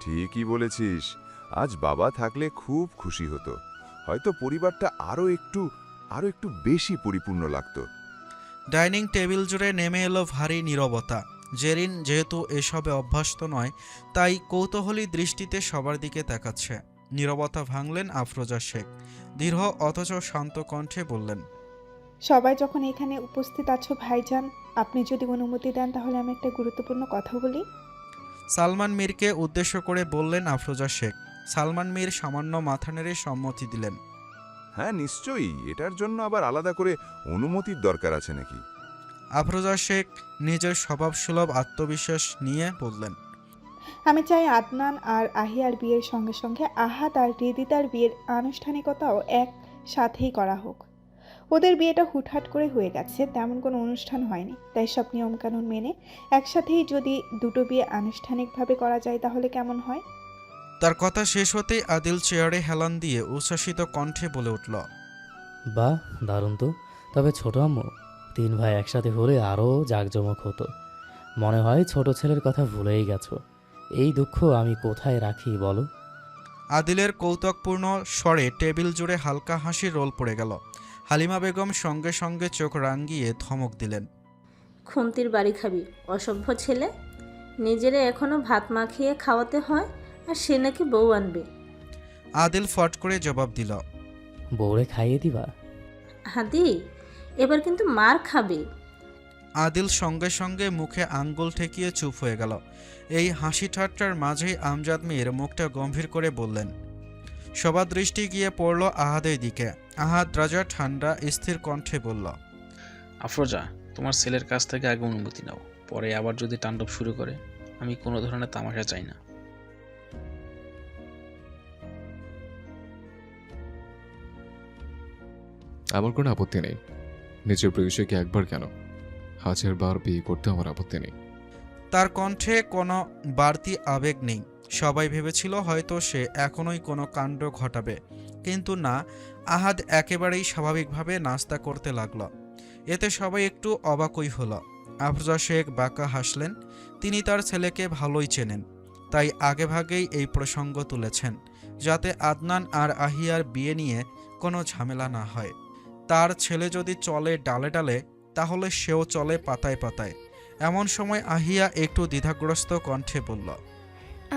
ঠিকই বলেছিস, আজ বাবা থাকলে খুব খুশি হতো। হয়তো পরিবারটা আরও একটু বেশি পরিপূর্ণ লাগতো। ডাইনিং টেবিল জুড়ে নেমে এলো ভারী নীরবতা। জেরিন যেহেতু এসবে অভ্যস্ত নয়, তাই কৌতূহলী দৃষ্টিতে সবার দিকে তাকাচ্ছে। নীরবতা ভাঙলেন আফরোজা শেখ। দৃঢ় অথচ শান্ত কণ্ঠে বললেন, সবাই যখন এখানে উপস্থিত আছো ভাইজান, আপনি যদি অনুমতি দেন তাহলে আমি একটা গুরুত্বপূর্ণ কথা বলি। সালমান মীরকে উদ্দেশ্য করে বললেন আফরোজা শেখ। সালমান মীর সামান্য মাথা নেড়ে সম্মতি দিলেন। হ্যাঁ নিশ্চয়ই, এটার জন্য আবার আলাদা করে অনুমতির দরকার আছে নাকি? আফরোজা শেখ নিজের স্বভাবসুলভ আত্মবিশ্বাস নিয়ে বললেন। আমি চাই আদনান আর আহিয়ার বিয়ের সঙ্গে সঙ্গে আহাদ আর হৃদিতার বিয়ের আনুষ্ঠানিকতাও একসাথেই করা হোক। ওদের বিয়েটা হুটহাট করে হয়ে গেছে, তেমন কোনো অনুষ্ঠান হয়নি। তাই সব নিয়মকানুন মেনে একসাথেই যদি দুটো বিয়ে আনুষ্ঠানিকভাবে করা যায় তাহলে কেমন হয়? তার কথা শেষ হতেই আদিল চেয়ারে হেলান দিয়ে উচ্ছ্বাসিত কণ্ঠে বলে উঠল। বাহ, দারুণ তো। তবে ছোট আম্মু, 3 ভাই একসাথে হলে আরও জাঁকজমক হতো। মনে হয় ছোট ছেলের কথা ভুলেই গেছো। এই দুঃখ আমি কোথায় রাখি বলো? আদিলের কৌতুকপূর্ণ স্বরে টেবিল জুড়ে হালকা হাসির রোল পড়ে গেল। হালিমা বেগম সঙ্গে সঙ্গে চোখ রাঙিয়ে ধমক দিলেন। খুন্তির বাড়ি খাবি অসভ্য ছেলে। নিজেরে এখনো ভাত মাখিয়ে খাওয়াতে হয়, আর সে নাকি বউ আনবে। আদিল ফট করে জবাব দিল। বউরে খাইয়ে দিবা? হাদি, এবার কিন্তু মার খাবে। আদিল সঙ্গে সঙ্গে মুখে আঙ্গুল ঠেকিয়ে চুপ হয়ে গেল। এই হাসি ঠাট্টার মাঝেই আমজাদ মীর মুখটা গম্ভীর করে বললেন। সবার দৃষ্টি গিয়ে পড়ল আহাদের দিকে। আহাদ রাজা ঠান্ডা স্থির কণ্ঠে বলল। আফরোজা, তোমার ছেলের কাছ থেকে আগে অনুমতি নাও, পরে আবার যদি তাণ্ডব শুরু করে। আমি কোনো ধরনের তামাশা চাই না। আমার কোনো আপত্তি নেই। নিজের প্রেয়সীকে একবার কেন, 1000বার বিয়ে করতে আমার আপত্তি নেই। তার কণ্ঠে কোনো বাড়তি আবেগ নেই। সবাই ভেবেছিল হয়তো সে এখনই কোনো কাণ্ড ঘটাবে, কিন্তু না, আহাদ একেবারেই স্বাভাবিকভাবে নাস্তা করতে লাগল। এতে সবাই একটু অবাকই হলো। আফরোজা শেখ বাঁকা হাসলেন। তিনি তার ছেলেকে ভালোই চেনেন, তাই আগেভাগেই এই প্রসঙ্গ তুলেছেন, যাতে আদনান আর আহিয়ার বিয়ে নিয়ে কোনো ঝামেলা না হয়। তার ছেলে যদি চলে ডালে ডালে, তাহলে সেও চলে পাতায় পাতায়। এমন সময় আহিয়া একটু দ্বিধাগ্রস্ত কণ্ঠে বলল।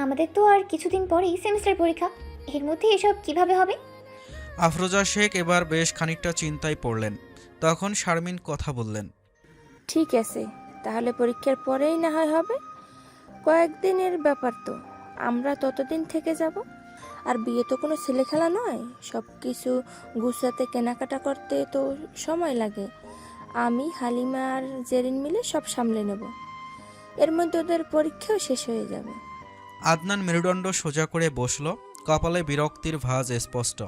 আমাদের তো আর কিছুদিন পরেই সেমিস্টার পরীক্ষা, এর মধ্যে এসব কিভাবে হবে? আফরোজা শেখ এবার বেশ খানিকটা চিন্তায় পড়লেন। তখন শারমিন কথা বললেন। ঠিক আছে, তাহলে পরীক্ষার পরেই না হয় হবে। কয়েকদিনের ব্যাপার তো, আমরা ততদিন থেকে যাব। আর বিয়ে তো কোনো ছেলে খেলা নয়, সব কিছু গুছাতে কেনাকাটা করতে তো সময় লাগে। আমি, হালিমা আর জেরিন মিলে সব সামলে নেব। এর মধ্যে ওদের পরীক্ষাও শেষ হয়ে যাবে। আদনান মেরুদণ্ড সোজা করে বসল, কপালে বিরক্তির ভাঁজ স্পষ্ট।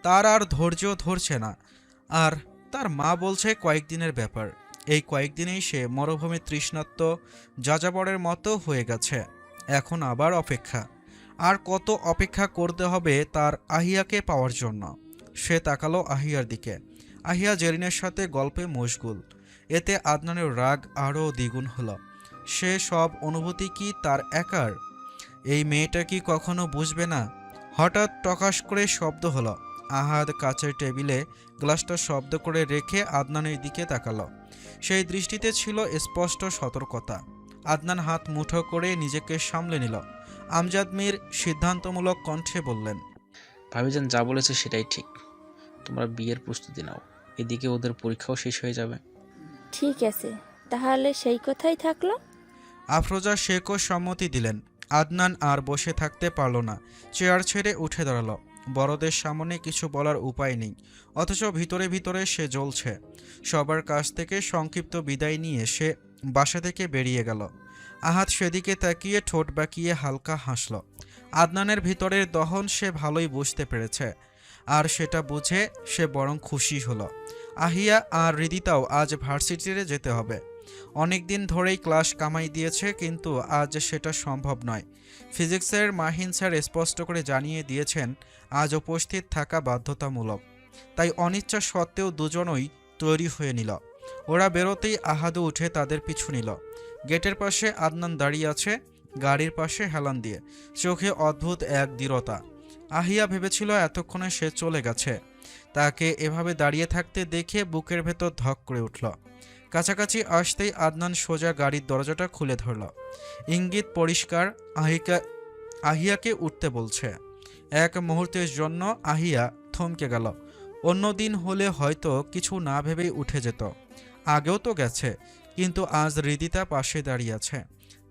তার আর ধৈর্য ধরছে না। আর তার মা বলছে কয়েকদিনের ব্যাপার। এই কয়েকদিনেই সে মরুভূমি তৃষ্ণার্ত যাযাবরের মতো হয়ে গেছে। এখন আবার অপেক্ষা। আর কত অপেক্ষা করতে হবে তার আহিয়াকে পাওয়ার জন্য। সে তাকালো আহিয়ার দিকে। আহিয়া জেরিনের সাথে গল্পে মশগুল। এতে আদনানের রাগ আরও দ্বিগুণ হলো। সে সব অনুভূতি কি তার একার? এই মেয়েটা কি কখনো বুঝবে না? হঠাৎ টকাশ করে শব্দ হলো। আহাদ কাচের টেবিলে গ্লাসটা শব্দ করে রেখে আদনানের দিকে তাকালো। সেই দৃষ্টিতে ছিল স্পষ্ট সতর্কতা। আদনান হাত মুঠো করে নিজেকে সামলে নিল। আমজাদ মীর সিদ্ধান্তমূলক কণ্ঠে বললেন। ভাবিজান যা বলেছে সেটাই ঠিক। তোমরা বিয়ের প্রস্তুতি নাও, এদিকে ওদের পরীক্ষাও শেষ হয়ে যাবে। ঠিক আছে, তাহলে সেই কথাই থাকলো। আফরোজা শেখও সম্মতি দিলেন। আদনান আর বসে থাকতে পারল না, চেয়ার ছেড়ে উঠে দাঁড়ালো। বড়দের সামনে কিছু বলার উপায় নেই, অথচ ভিতরে ভিতরে সে জ্বলছে। সবার কাছ থেকে সংক্ষিপ্ত বিদায় নিয়ে সে বাসা থেকে বেরিয়ে গেল। আহাদ সেদিকে তাকিয়ে ঠোঁট বাঁকিয়ে হালকা হাসল। আদনানের ভিতরের দহন সে ভালোই বুঝতে পেরেছে, আর সেটা বুঝে সে বরং খুশি হলো। আহিয়া আর হৃদিতাও আজ ভার্সিটিতে যেতে হবে। অনেক দিন ধরেই ক্লাস কামাই দিয়েছে, কিন্তু আজ সেটা সম্ভব নয়। ফিজিক্সের মাহিন স্যার স্পষ্ট করে জানিয়ে দিয়েছেন আজ উপস্থিত থাকা বাধ্যতামূলক। তাই অনিচ্ছা সত্ত্বেও দুজনই তৈরি হয়ে নিল। ওরা বেরোতেই আহাদও উঠে তাদের পিছু নিল। গেটের পাশে আদনান দাঁড়িয়ে আছে, গাড়ির পাশে হেলান দিয়ে, চোখে অদ্ভুত এক দৃঢ়তা। আহিয়া ভেবেছিল এতক্ষণে সে চলে গেছে। তাকে এভাবে দাঁড়িয়ে থাকতে দেখে বুকের ভেতর ধক করে উঠল। কাছাকাছি আসতেই আদনান সোজা গাড়ির দরজাটা খুলে ধরল। ইঙ্গিত পরিষ্কার, আহিয়াকে উঠতে বলছে। এক মুহূর্তের জন্য আহিয়া থমকে গেল। অন্য দিন হলে হয়তো কিছু না ভেবেই উঠে যেত। আগেও তো গেছে, কিন্তু আজ হৃদিতা পাশে দাঁড়িয়ে আছে।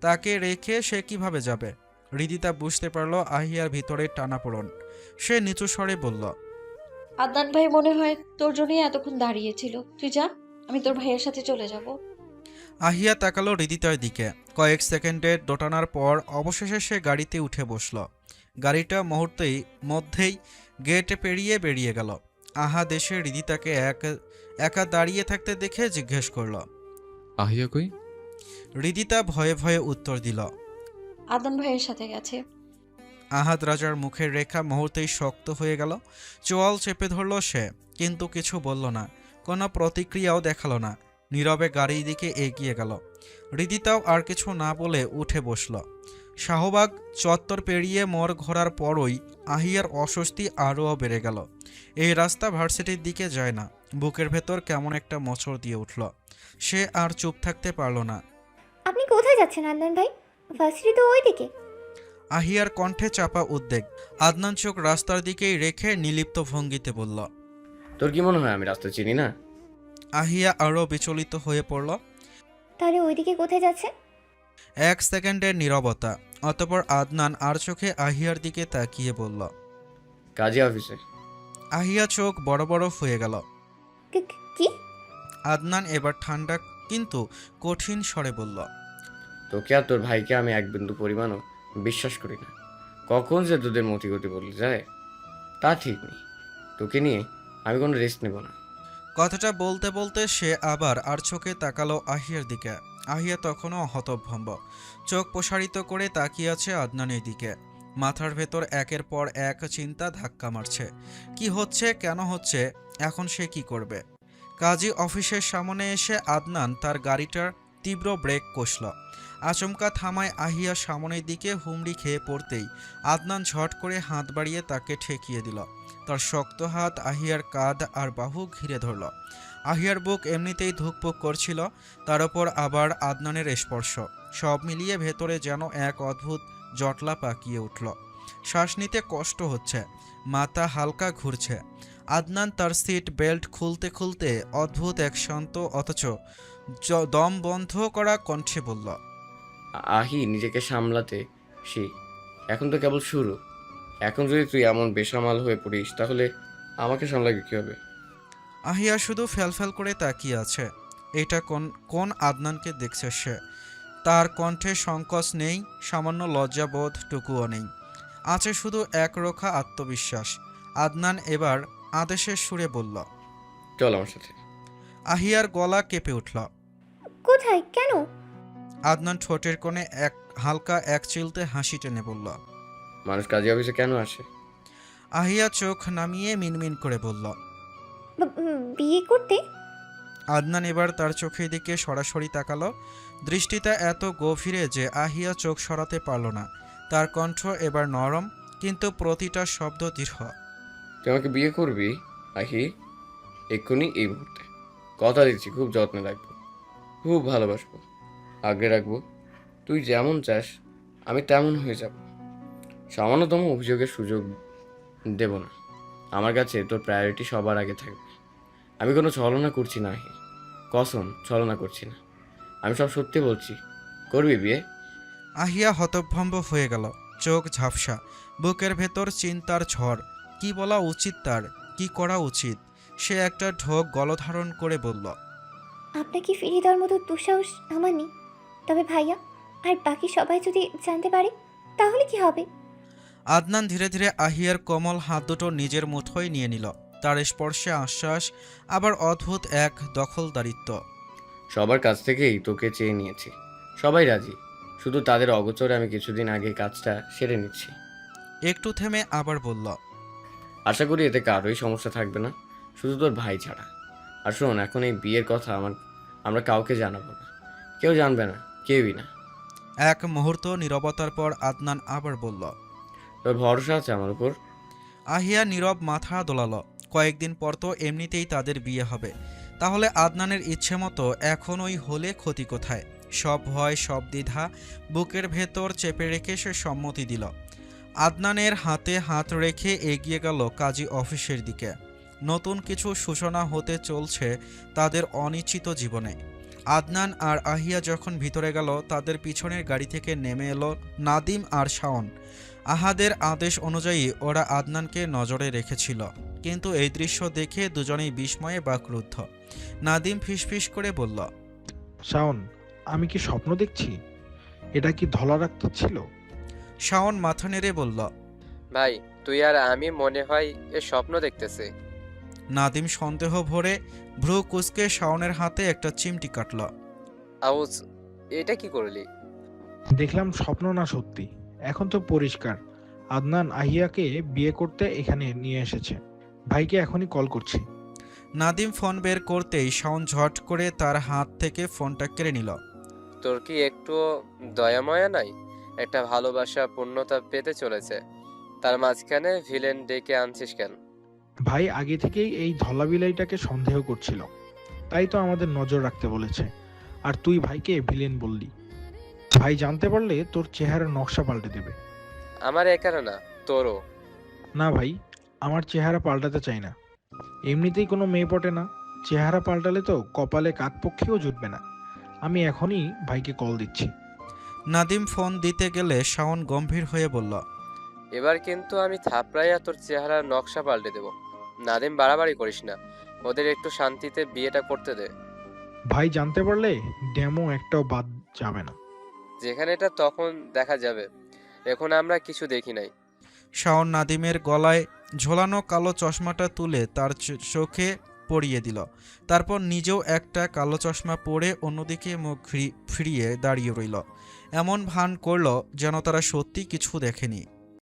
তাকে রেখে সে কিভাবে যাবে? হৃদিতা বুঝতে পারল আহিয়ার ভিতরে টানাপোড়েন। সে নিচু স্বরে বলল, আদনান ভাই মনে হয় তোর জন্যই এতক্ষণ দাঁড়িয়েছিল। তুই যা, আমি তোর ভাইয়ের সাথে চলে যাব। আহিয়া তাকালো হৃদিতার দিকে। কয়েক সেকেন্ডের দোটানার পর অবশেষে সে গাড়িতে উঠে বসল। গাড়িটা মুহূর্তেই মধ্যেই গেট পেরিয়ে বেরিয়ে গেল। আহাদ এসে হৃদিতাকে একা দাঁড়িয়ে থাকতে দেখে জিজ্ঞেস করল, আহিয়া কই? হৃদিতা ভয়ে ভয়ে উত্তর দিল, আদনান ভাইয়ের সাথে গেছে। আহাদ রাজার মুখের রেখা মুহূর্তেই শক্ত হয়ে গেল। চোয়াল চেপে ধরল সে, কিন্তু কিছু বলল না, কোনো প্রতিক্রিয়াও দেখালো না। নীরবে গাড়ির দিকে এগিয়ে গেল। হৃদিতাও আর কিছু না বলে উঠে বসল। শাহবাগ চত্বর পেরিয়ে মোড় ঘোরার পরই আহিয়ার অস্বস্তি আরও বেড়ে গেল। এই রাস্তা ভার্সিটির দিকে যায় না। বুকের ভেতর কেমন একটা মোচড় দিয়ে উঠল। সে আর চুপ থাকতে পারল না। আপনি কোথায় যাচ্ছেন আদনান ভাই? ভার্সিটি তো ওই দিকে। আহিয়ার কণ্ঠে চাপা উদ্বেগ। আদনান চোখ রাস্তার দিকেই রেখে নির্লিপ্ত ভঙ্গিতে বলল, তোর কি মনে হয় আমি রাস্তা চিনি না? আহিয়া আরও বিচলিত হয়ে পড়ল। তাহলে ওইদিকে কোথায় যাচ্ছে? এক সেকেন্ডের নীরবতা। অতঃপর আদনান আর চোখে আহিয়ার দিকে তাকিয়ে বলল, কাজী অফিসে। আহিয়া চোখ বড় বড় হয়ে গেল। কি? আদনান এবার ঠান্ডা কিন্তু কঠিন স্বরে বলল, তোকে আর তোর ভাইকে আমি এক বিন্দু পরিমাণও বিশ্বাস করি না। কখন যে তোদের মতিগতি বদলে যায় তা ঠিক নেই। তোকে নিয়ে আমি কোনো রেস্ট নেব না। কথাটা বলতে বলতে সে আবার আর চোখে তাকালো আহিয়ার দিকে। আহিয়া তখনও হতভম্ব, চোখ প্রসারিত করে তাকিয়ে আছে আদনানের দিকে। মাথার ভেতর একের পর এক চিন্তা ধাক্কা মারছে। কি হচ্ছে, কেন হচ্ছে, এখন সে কি করবে? কাজী অফিসের সামনে এসে আদনান তার গাড়িটার তীব্র ব্রেক কষল। আচমকা থামায় আহিয়া সামনের দিকে হুমড়ি খেয়ে পড়তেই আদনান ঝট করে হাত বাড়িয়ে তাকে ঠেকিয়ে দিল। তার শক্ত হাত আহিয়ার কাঁধ আর বাহু ঘিরে ধরল। আহিয়ার বুক এমনিতেই ধুকপুক করছিল, তার ওপর আবার আদনানের স্পর্শ। সব মিলিয়ে ভেতরে যেন এক অদ্ভুত জটলা পাকিয়ে উঠল। শ্বাস নিতে কষ্ট হচ্ছে, মাথা হালকা ঘুরছে। আদনান তার সিট বেল্ট খুলতে খুলতে অদ্ভুত এক শান্ত অথচ দম বন্ধ করা কণ্ঠে বলল, আহি, নিজেকে সামলাতে শিখ। এখন তো কেবল শুরু। এখন যদি তুই এমন বেসামাল হয়ে পড়িস তাহলে আমাকে সামলাবি কি হবে? আহিয়া শুধু ফ্যালফ্যাল করে তাকিয়ে আছে। এটা কোন আদনানকে দেখছে সে? তার কণ্ঠে সংকোচ নেই, সামান্য লজ্জাবোধটুকুও নেই। আছে শুধু একরোখা আত্মবিশ্বাস। আদনান এবার আদেশের সুরে বলল, চল আমার সাথে। আহিয়ার গলা কেঁপে উঠল। কোথায়, কেন? আদনান ঠোঁটের কোণে হালকা এক চিলতে হাসি টেনে বলল, মানুষ কাজী অফিসে কেন আসে? আহিয়া চোখ নামিয়ে মিনমিন করে বলল, বিয়ে করতে। আদনান এবার তার চোখের দিকে সরাসরি তাকালো। দৃষ্টিটা এত গভীরে যে আহিয়া চোখ সরাতে পারল না। তার কণ্ঠ এবার নরম, কিন্তু প্রতিটা শব্দ দৃঢ়। তুই আমাকে বিয়ে করবি আহি? এক্ষুনি, এই মুহূর্তে। কথা দিচ্ছি, খুব যত্নে রাখবো, খুব ভালোবাসবো, আগলে রাখবো। তুই যেমন চাস আমি তেমন হয়ে যাব। সামান্যতম অভিযোগের সুযোগ দেব না। আমার কাছে তোর প্রায়োরিটি সবার আগে থাকবে। আমি কোনো ছলনা করছি না আহি, কসম, ছলনা করছি না। আমি সব সত্যি বলছি। করবি বিয়ে? আহিয়া হতভম্ব হয়ে গেল, চোখ ঝাপসা, বুকের ভেতর চিন্তার ঝড়। কি বলা উচিত তার, কি করা উচিত? সে একটা ঢোক গলধারণ করে বলল, আপনাকে ফিরিয়ে দেওয়ার মতো দুঃসাহস আমার নেই। তবে ভাইয়া আর বাকি সবাই যদি জানতে পারে তাহলে কি হবে? আদনান ধীরে ধীরে আহিয়ার কোমল হাত দুটো নিজের মুঠোয় নিয়ে নিল। তার স্পর্শে আশ্বাস, আবার অদ্ভুত এক দখলদারিত্ব। সবার কাছ থেকেই তোকে চেয়ে নিয়েছি, সবাই রাজি। শুধু তাদের অগোচরে আমি কিছুদিন আগে কাজটা সেরে নিচ্ছি। একটু থেমে আবার বলল, আশা করি এতে কারোই সমস্যা থাকবে না, শুধু তোর ভাই ছাড়া। আর শোন, এখন এই বিয়ের কথা আমরা কাউকে জানাবো না। কেউ জানবে না, কেউই না। এক মুহূর্ত নীরবতার পর আদনান আবার বলল, তোর ভরসা আছে আমার উপর? আহিয়া নীরব মাথা দোলালো। কয়েকদিন পর তো এমনিতেই তাদের বিয়ে হবে। তাহলে আদনানের ইচ্ছে মতো এখন ওই হলে ক্ষতি কোথায়? সব ভয়, সব দ্বিধা বুকের ভেতর চেপে রেখে সে সম্মতি দিল। আদনানের হাতে হাত রেখে এগিয়ে গেল কাজী অফিসের দিকে। নতুন কিছু সূচনা হতে চলছে তাদের অনিশ্চিত জীবনে। আদনান আর আহিয়া যখন ভিতরে গেল তাদের পিছনের গাড়ি থেকে নেমে এলো নাদিম আর শাওন। আহাদের আদেশ অনুযায়ী ওরা আদনানকে নজরে রেখেছিল, কিন্তু এই দৃশ্য দেখে দুজনেই বিস্ময়ে বা ক্রুদ্ধ। নাদিম ফিসফিস করে বলল, শাওন, আমি কি স্বপ্ন দেখছি? এটা কি ধলা রক্ত ছিল? শাওন মাথা নেড়ে বলল, ভাই তুই আর আমি মনে হয় এ স্বপ্ন দেখতেছি। নাদিম সন্দেহ ভরে ভ্রু কুঁচকে শাওনের হাতে একটা চিমটি কাটল। আউজ, এটা কি করলি? দেখলাম স্বপ্ন না সত্যি। এখন তো পরিষ্কার, আদনান আহিয়াকে বিয়ে করতে এখানে নিয়ে এসেছে। ভাইকে এখনই কল করছি। নাদিম ফোন বের করতেই শাওন ঝট করে তার হাত থেকে ফোনটা কেড়ে নিল। তোর কি একটু দয়াময়া নাই? একটা ভালোবাসা পূর্ণতা পেতে চলেছে, তার মাঝখানে ভিলেন ডেকে আনছিস কেন? ভাই আগে থেকেই এই ধলা বিলাইটাকে সন্দেহ করছিল, তাই তো আমাদের নজর রাখতে বলেছে। আর তুই ভাইকে ভিলেন বললি। ভাই জানতে পারলে তোর চেহারার নকশা পাল্টে দেবে। আমার একার না, তোরও। না ভাই, আমার চেহারা পাল্টাতে চাই না। এমনিতেই কোনো মেয়ে পটে না, চেহারা পাল্টালে তো কপালে কাকপক্ষীও জুটবে না। আমি এখনই ভাইকে কল দিচ্ছি। নাদিম ফোন দিতে গেলে শাওন গম্ভীর হয়ে বলল, এবার কিন্তু আমি থাপড়াইয়া তোর চেহারার নকশা পাল্টে দেব। নাদিম বাড়াবাড়ি করিস না, ওদের একটু শান্তিতে বিয়েটা করতে দে। ভাই জানতে পারলে ডেমো একটাও বাদ যাবে না। যেখানে এটা তখন দেখা যাবে, এখন আমরা কিছু দেখি নাই। শাওন নাদিমের গলায় ঝোলানো কালো চশমাটা তুলে তার চোখে পরিয়ে দিল। তারপর নিজেও একটা কালো চশমা পরে অন্যদিকে মুখ ফিরিয়ে দাঁড়িয়ে রইল। এমন ভান করল যেন তারা সত্যি কিছু দেখেনি।